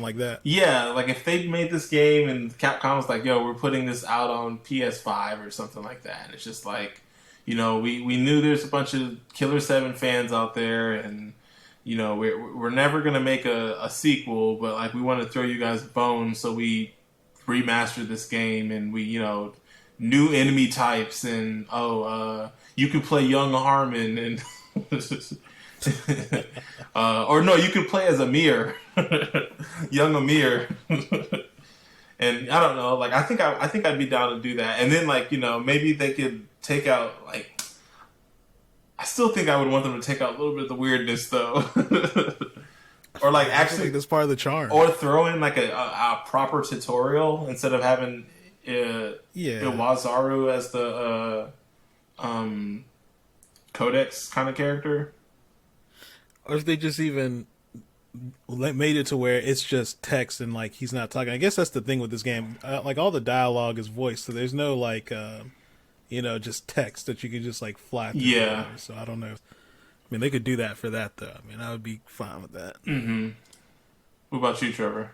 Speaker 2: like that.
Speaker 1: Yeah, like if they made this game and Capcom was like, "Yo, we're putting this out on PS5 or something like that," and it's just like. We knew there's a bunch of Killer 7 fans out there, and we're never gonna make a sequel, but like we want to throw you guys a bone, so we remastered this game, and we new enemy types, and you can play Young Harmon, and or no, you can play as Amir, young Amir. And I don't know, like I think I'd be down to do that, and then like maybe they could take out like. I still think I would want them to take out a little bit of the weirdness though, or like actually
Speaker 2: that's part of the charm,
Speaker 1: or throw in like a proper tutorial instead of having Iwazaru as the Codex kind of character,
Speaker 2: or if they just even. Made it to where it's just text and like he's not talking. I guess that's the thing with this game. Like all the dialogue is voiced, so there's no like just text that you can just like fly through.
Speaker 1: Yeah.
Speaker 2: So I don't know. I mean, they could do that for that though. I mean, I would be fine with that.
Speaker 1: Mm-hmm. What about you, Trevor?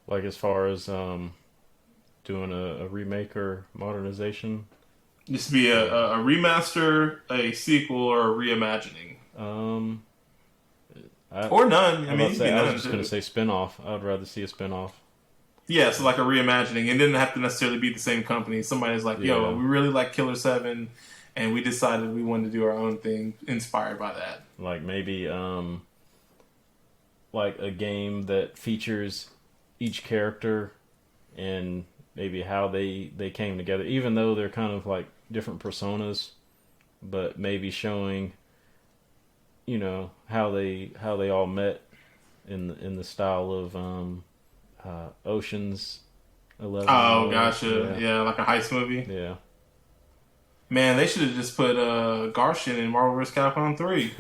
Speaker 3: Like as far as doing a remake or modernization.
Speaker 1: Just be a remaster, a sequel, or a reimagining. Or none. I was
Speaker 3: just going to say spin-off. I would rather see a spin-off.
Speaker 1: Yeah, so like a reimagining. It didn't have to necessarily be the same company. Somebody's like, yo, we really like Killer 7, and we decided we wanted to do our own thing inspired by that.
Speaker 3: Like maybe like a game that features each character and maybe how they came together, even though they're kind of like different personas, but maybe showing how they all met in the style of Ocean's 11
Speaker 1: Oh,
Speaker 3: more.
Speaker 1: gotcha. Yeah, like a heist movie.
Speaker 3: Yeah.
Speaker 1: Man, they should have just put Garshin in Marvel vs. Capcom 3.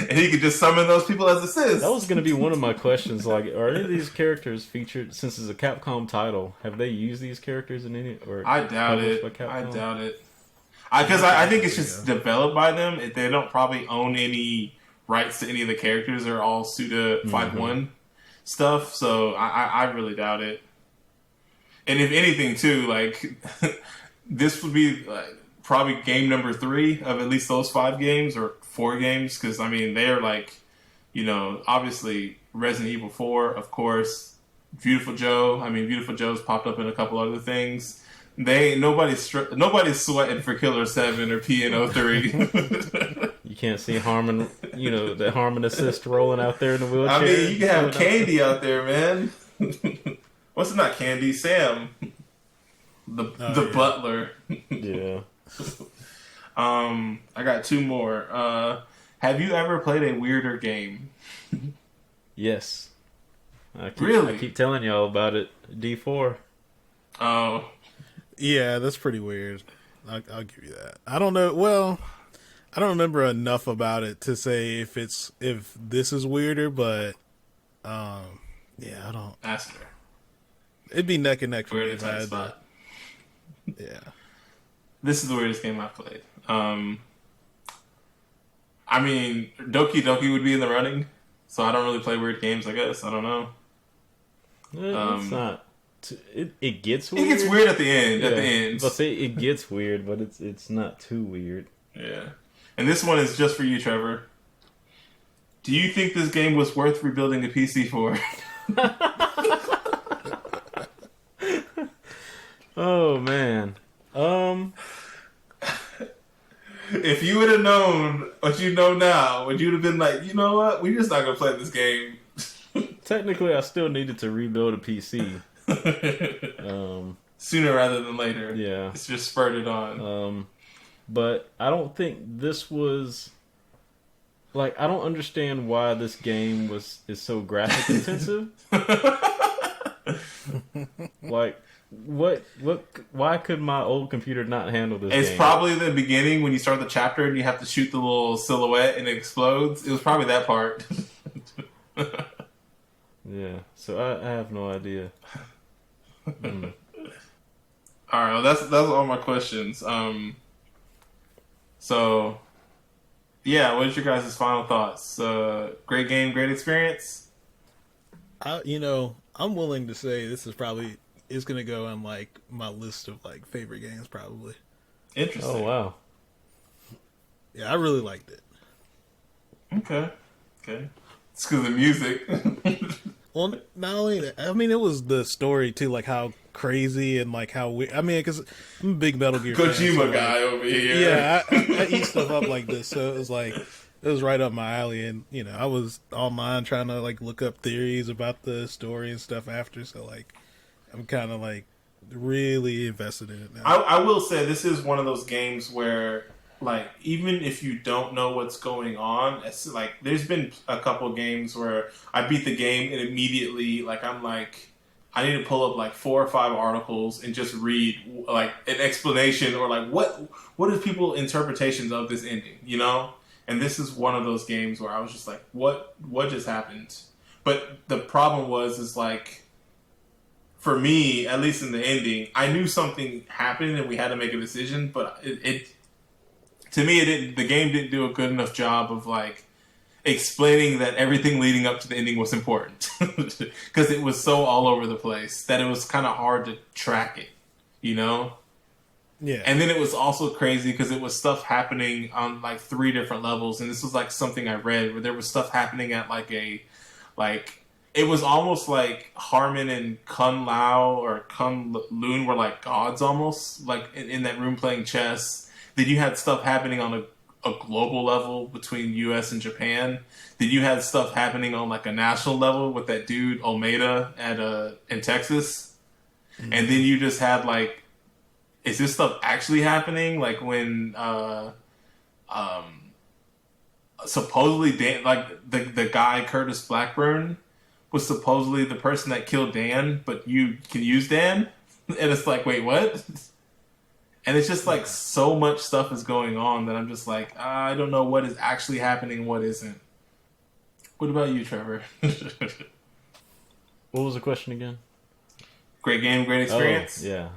Speaker 1: And he could just summon those people as
Speaker 3: That was
Speaker 1: assists.
Speaker 3: going to be one of my questions. Like, are any of these characters featured, since it's a Capcom title, have they used these characters in any, or
Speaker 1: I doubt
Speaker 3: published
Speaker 1: it.
Speaker 3: by Capcom?
Speaker 1: I doubt it. Because I think it's just developed by them. They don't probably own any rights to any of the characters. They're all Suda51 stuff. So I really doubt it. And if anything, too, like this would be like, probably game number 3 of at least those 5 games or 4 games. Because I mean, they're like, obviously Resident Evil 4, of course. Beautiful Joe. I mean, Beautiful Joe's popped up in a couple other things. Nobody's sweating for Killer 7 or PN03.
Speaker 3: You can't see Harmon, the Harmon assist rolling out there in the wheelchair.
Speaker 1: I mean, you can have Candy out there, man. What's it, not Candy? Sam, the butler.
Speaker 3: Yeah.
Speaker 1: I got 2 more. Have you ever played a weirder game?
Speaker 3: Yes.
Speaker 1: Really?
Speaker 3: I keep telling y'all about it. D4.
Speaker 1: Oh.
Speaker 2: Yeah, that's pretty weird. I'll give you that. I don't know. Well, I don't remember enough about it to say if this is weirder, but yeah, I don't.
Speaker 1: Ask her.
Speaker 2: It'd be neck and neck for me
Speaker 1: Weird
Speaker 2: if I had
Speaker 1: spot.
Speaker 2: that. Yeah.
Speaker 1: This is the weirdest game I've played. I mean, Doki Doki would be in the running, so I don't really play weird games, I guess. I don't know.
Speaker 3: It's not. It gets weird.
Speaker 1: It gets weird at the end.
Speaker 3: Yeah.
Speaker 1: At the end.
Speaker 3: But say it gets weird, but it's not too weird.
Speaker 1: Yeah. And this one is just for you, Trevor. Do you think this game was worth rebuilding a PC for?
Speaker 3: Oh man.
Speaker 1: If you would have known what you know now, would you have been like, you know what? We're just not gonna play this game.
Speaker 3: Technically, I still needed to rebuild a PC.
Speaker 1: Sooner rather than later.
Speaker 3: Yeah.
Speaker 1: It's just spurted on.
Speaker 3: But I don't think this was like, I don't understand why this game is so graphic intensive. Like, why could my old computer not handle this
Speaker 1: It's
Speaker 3: game?
Speaker 1: probably the beginning when you start the chapter and you have to shoot the little silhouette and it explodes. It was probably that part.
Speaker 3: Yeah, so I have no idea.
Speaker 1: All right, well, that's all my questions. So, yeah, what is your guys' final thoughts? Great game, great experience?
Speaker 2: I'm willing to say this is going to go on like my list of like favorite games probably.
Speaker 1: Interesting.
Speaker 3: Oh wow.
Speaker 2: Yeah, I really liked it.
Speaker 1: Okay. It's because of the music.
Speaker 2: Well, not only that, I mean, it was the story too, like how crazy and like how weird. I mean, because I'm a big Metal Gear fan,
Speaker 1: Kojima
Speaker 2: so,
Speaker 1: guy over here.
Speaker 2: Yeah, I eat stuff up like this, so it was right up my alley, and I was online trying to like look up theories about the story and stuff after, so like I'm kind of like really invested in it now.
Speaker 1: I will say this is one of those games where, like, even if you don't know what's going on, it's like there's been a couple games where I beat the game and immediately, like, I'm like, I need to pull up like 4 or 5 articles and just read like an explanation or like what is people's interpretations of this ending, And this is one of those games where I was just like, what just happened? But the problem is like, for me, at least in the ending, I knew something happened and we had to make a decision, but it to me, the game didn't do a good enough job of like explaining that everything leading up to the ending was important because it was so all over the place that it was kind of hard to track it,
Speaker 2: Yeah.
Speaker 1: And then it was also crazy because it was stuff happening on like 3 different levels, and this was like something I read where there was stuff happening at it was almost like Harmon and Kun Lao or Kun Loon were like gods almost, like in that room playing chess. Then you had stuff happening on a global level between U.S. and Japan. Then you had stuff happening on like a national level with that dude Almeida in Texas. Mm-hmm. And then you just had like, is this stuff actually happening? Like when supposedly like the guy Curtis Blackburn was supposedly the person that killed Dan, but you can use Dan, and it's like, wait, what? And it's just like so much stuff is going on that I'm just like, I don't know what is actually happening and what isn't. What about you, Trevor?
Speaker 3: What was the question again?
Speaker 1: Great game, great experience.
Speaker 3: Oh, yeah.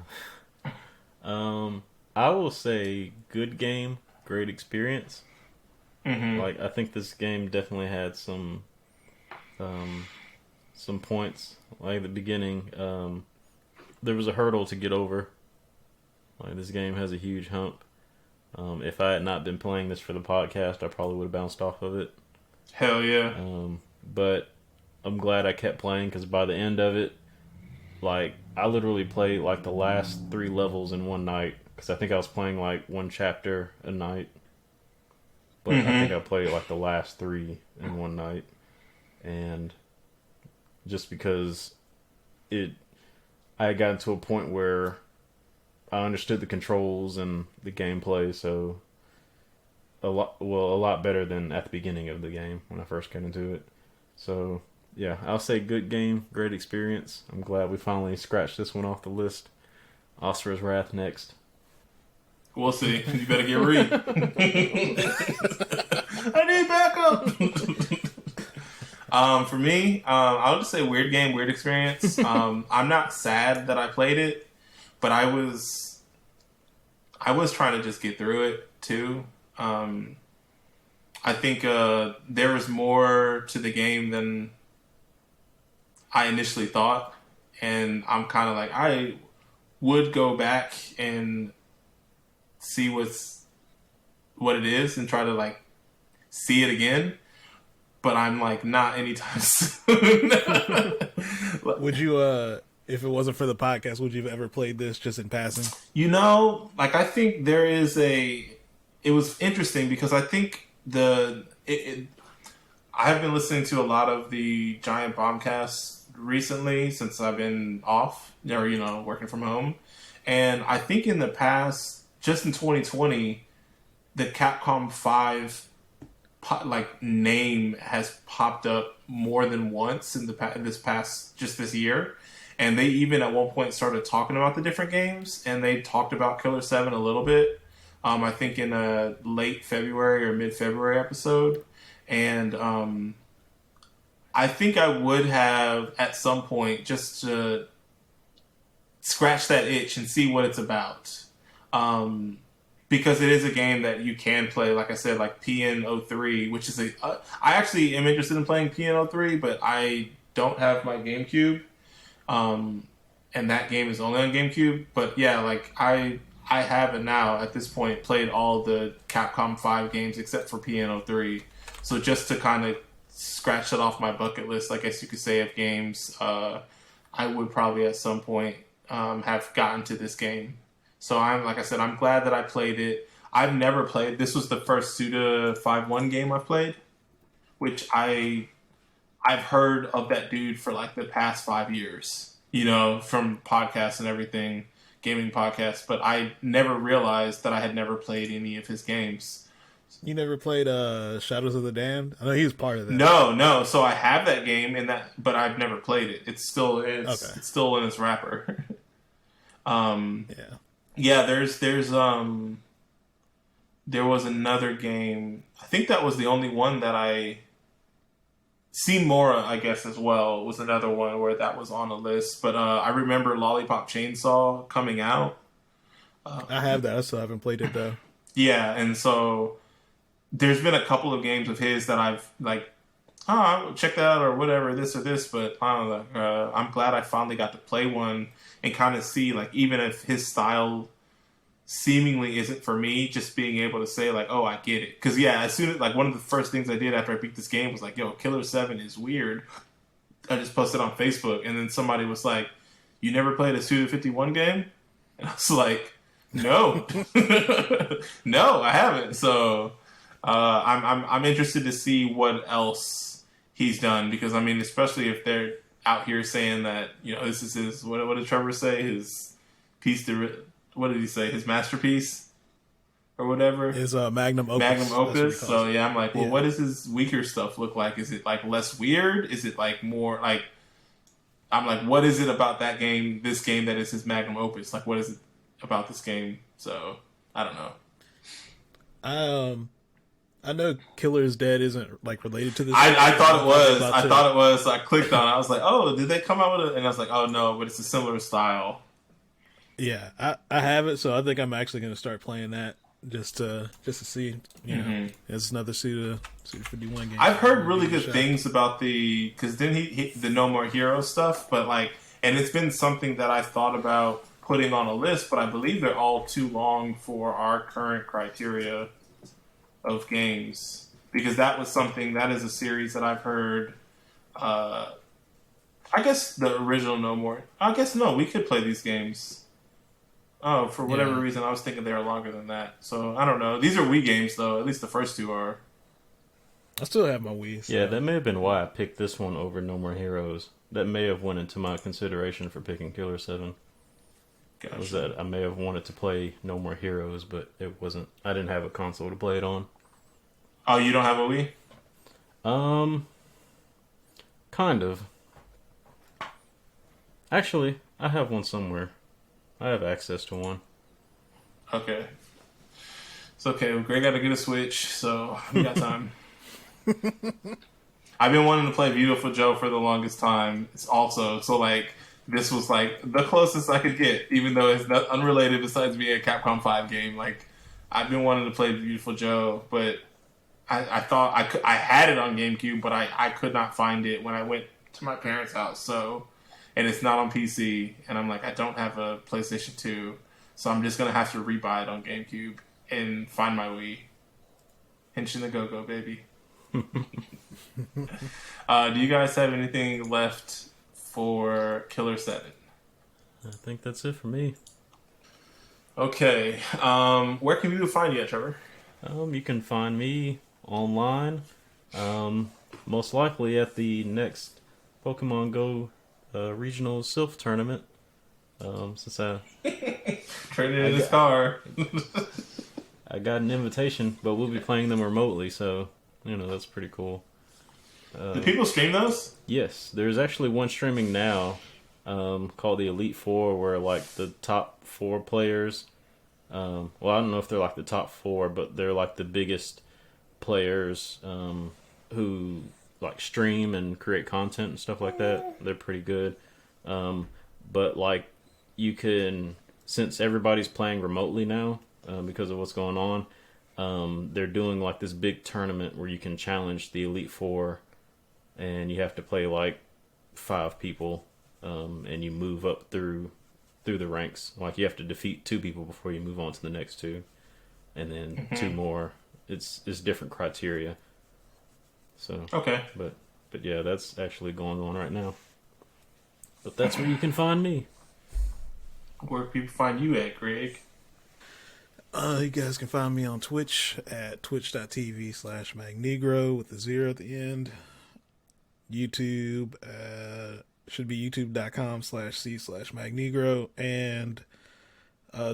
Speaker 3: I will say good game, great experience.
Speaker 1: Mm-hmm.
Speaker 3: Like I think this game definitely had some points. Like at the beginning, there was a hurdle to get over. Like this game has a huge hump. If I had not been playing this for the podcast, I probably would have bounced off of it.
Speaker 1: Hell yeah.
Speaker 3: But I'm glad I kept playing because by the end of it, like I literally played like the last 3 levels in one night because I think I was playing like one chapter a night. But I think I played like the last 3 in one night, and just because I had gotten to a point where I understood the controls and the gameplay, so a lot better than at the beginning of the game when I first got into it. So yeah, I'll say good game, great experience. I'm glad we finally scratched this one off the list. Oscar's Wrath next.
Speaker 1: We'll see. You better get read. I need backup. For me, I would just say weird game, weird experience. I'm not sad that I played it, but I was trying to just get through it too. I think there was more to the game than I initially thought, and I'm kind of like I would go back and see what it is and try to like see it again, but I'm like not anytime soon.
Speaker 2: Would you, if it wasn't for the podcast, would you have ever played this just in passing?
Speaker 1: Like I think there is it was interesting because I think I have been listening to a lot of the Giant Bombcasts recently since I've been off or working from home, and I think in the past, just in 2020, the Capcom 5 name has popped up more than once in this year, and they even at one point started talking about the different games, and they talked about Killer 7 a little bit. I think in a late February or mid-February episode, and I think I would have at some point just to scratch that itch and see what it's about. Because it is a game that you can play, like I said, like PN03, which is I actually am interested in playing PN03, but I don't have my GameCube, and that game is only on GameCube. But yeah, like I haven't now at this point played all the Capcom 5 games except for PN03. So just to kind of scratch that off my bucket list, I guess you could say, of games, I would probably at some point have gotten to this game. So like I said, I'm glad that I played it. I've never played. This was the first Suda51 game I've played, which I've heard of that dude for like the past 5 years, from podcasts and everything, gaming podcasts. But I never realized that I had never played any of his games.
Speaker 2: You never played Shadows of the Damned? I know he was part of that.
Speaker 1: No. So I have that game but I've never played it. It's still in its wrapper.
Speaker 2: Yeah.
Speaker 1: Yeah, there was another game. I think that was the only one that I seen more, I guess, as well. It was another one where that was on a list. But I remember Lollipop Chainsaw coming out.
Speaker 2: I have that. I still haven't played it, though.
Speaker 1: Yeah, and so there's been a couple of games of his that I've like, I'll check that out or whatever, this or this. But I don't know. I'm glad I finally got to play one and kind of see, like, even if his style seemingly isn't for me, just being able to say, like, oh, I get it. Because, yeah, as soon as, like, one of the first things I did after I beat this game was, like, yo, Killer 7 is weird. I just posted on Facebook, and then somebody was like, you never played a Suda51 game? And I was like, no. No, I haven't. So I'm interested to see what else he's done, because, I mean, especially if they're out here saying that, this is his, what did Trevor say? His piece to, what did he say? His masterpiece? or whatever.
Speaker 2: Is Magnum Opus.
Speaker 1: Magnum Opus. So
Speaker 2: it.
Speaker 1: yeah, I'm like, well,
Speaker 2: Yeah.
Speaker 1: what does his weaker stuff look like? Is it like less weird? Is it like more like? I'm like, what is it about that game, this game, that is his Magnum Opus? Like, what is it about this game? So I don't know.
Speaker 2: I know Killer is Dead isn't like related to this.
Speaker 1: I thought it was. I thought it was. So I clicked on it. I was like, oh, did they come out with it? And I was like, oh no, but it's a similar style.
Speaker 2: Yeah, I have it, so I think I'm actually going to start playing that just to see. You know, it's another Suda51 game.
Speaker 1: I've heard really good things about because then he the No More Heroes stuff, but like, and it's been something that I thought about putting on a list, but I believe they're all too long for our current criteria of games, because that is a series that I've heard. I guess the original No More. I guess no, we could play these games. Oh, for whatever reason, I was thinking they were longer than that. So, I don't know. These are Wii games, though. At least the first two are.
Speaker 2: I still have my Wii. So.
Speaker 3: Yeah, that may have been why I picked this one over No More Heroes. That may have went into my consideration for picking Killer 7.
Speaker 1: Gotcha.
Speaker 3: Was that I may have wanted to play No More Heroes, but it wasn't. I didn't have a console to play it on.
Speaker 1: Oh, you don't have a Wii?
Speaker 3: Kind of. Actually, I have one somewhere. I have access to one.
Speaker 1: Okay. It's okay. Greg got to get a Switch, so we got time. I've been wanting to play Beautiful Joe for the longest time. It's also, so like, this was like the closest I could get, even though it's not unrelated besides being a Capcom 5 game. Like, I've been wanting to play Beautiful Joe, but I thought I had it on GameCube, but I could not find it when I went to my parents' house, so... And it's not on PC, and I'm like, I don't have a PlayStation 2, so I'm just going to have to rebuy it on GameCube and find my Wii. Henshin the Go-Go, baby. Do you guys have anything left for Killer 7?
Speaker 3: I think that's it for me.
Speaker 1: Okay. Where can people find you at, Trevor?
Speaker 3: You can find me online, most likely at the next Pokemon Go regional Sylph tournament. Since
Speaker 1: Turn it in his car.
Speaker 3: I got an invitation, but we'll be playing them remotely, so that's pretty cool.
Speaker 1: Do people stream those?
Speaker 3: Yes, there's actually one streaming now, called the Elite Four, where like the top 4 players. Well, I don't know if they're like the top 4, but they're like the biggest players who like stream and create content and stuff like that. They're pretty good. But like you can, since everybody's playing remotely now, because of what's going on, they're doing like this big tournament where you can challenge the Elite Four, and you have to play like 5 people, and you move up through the ranks. Like you have to defeat 2 people before you move on to the next 2, and then 2 more. It's different criteria. So
Speaker 1: okay,
Speaker 3: but yeah, that's actually going on right now. But that's where you can find me.
Speaker 1: Where can people find you at, Greg?
Speaker 2: You guys can find me on Twitch at twitch.tv/Magnegro with a 0 at the end. YouTube should be youtube.com/c/Magnegro, and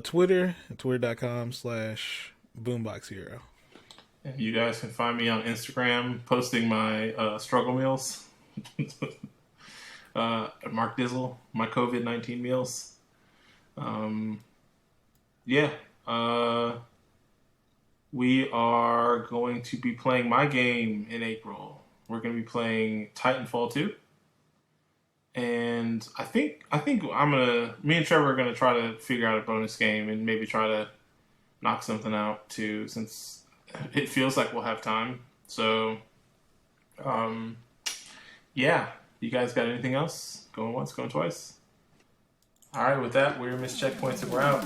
Speaker 2: twitter.com/boombox0.
Speaker 1: You guys can find me on Instagram posting my struggle meals. Mark Dizzle, my COVID-19 meals. We are going to be playing my game in April. We're going to be playing Titanfall 2. And I think me and Trevor are going to try to figure out a bonus game and maybe try to knock something out too, since it feels like we'll have time. So, yeah. You guys got anything else? Going once, going twice? All right, with that, we're Miss Checkpoints and we're out.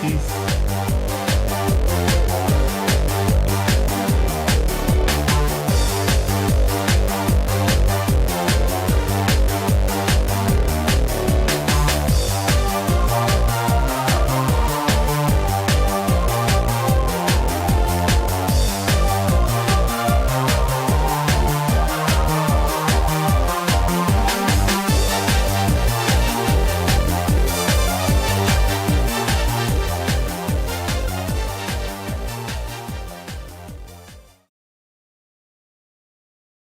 Speaker 1: Peace.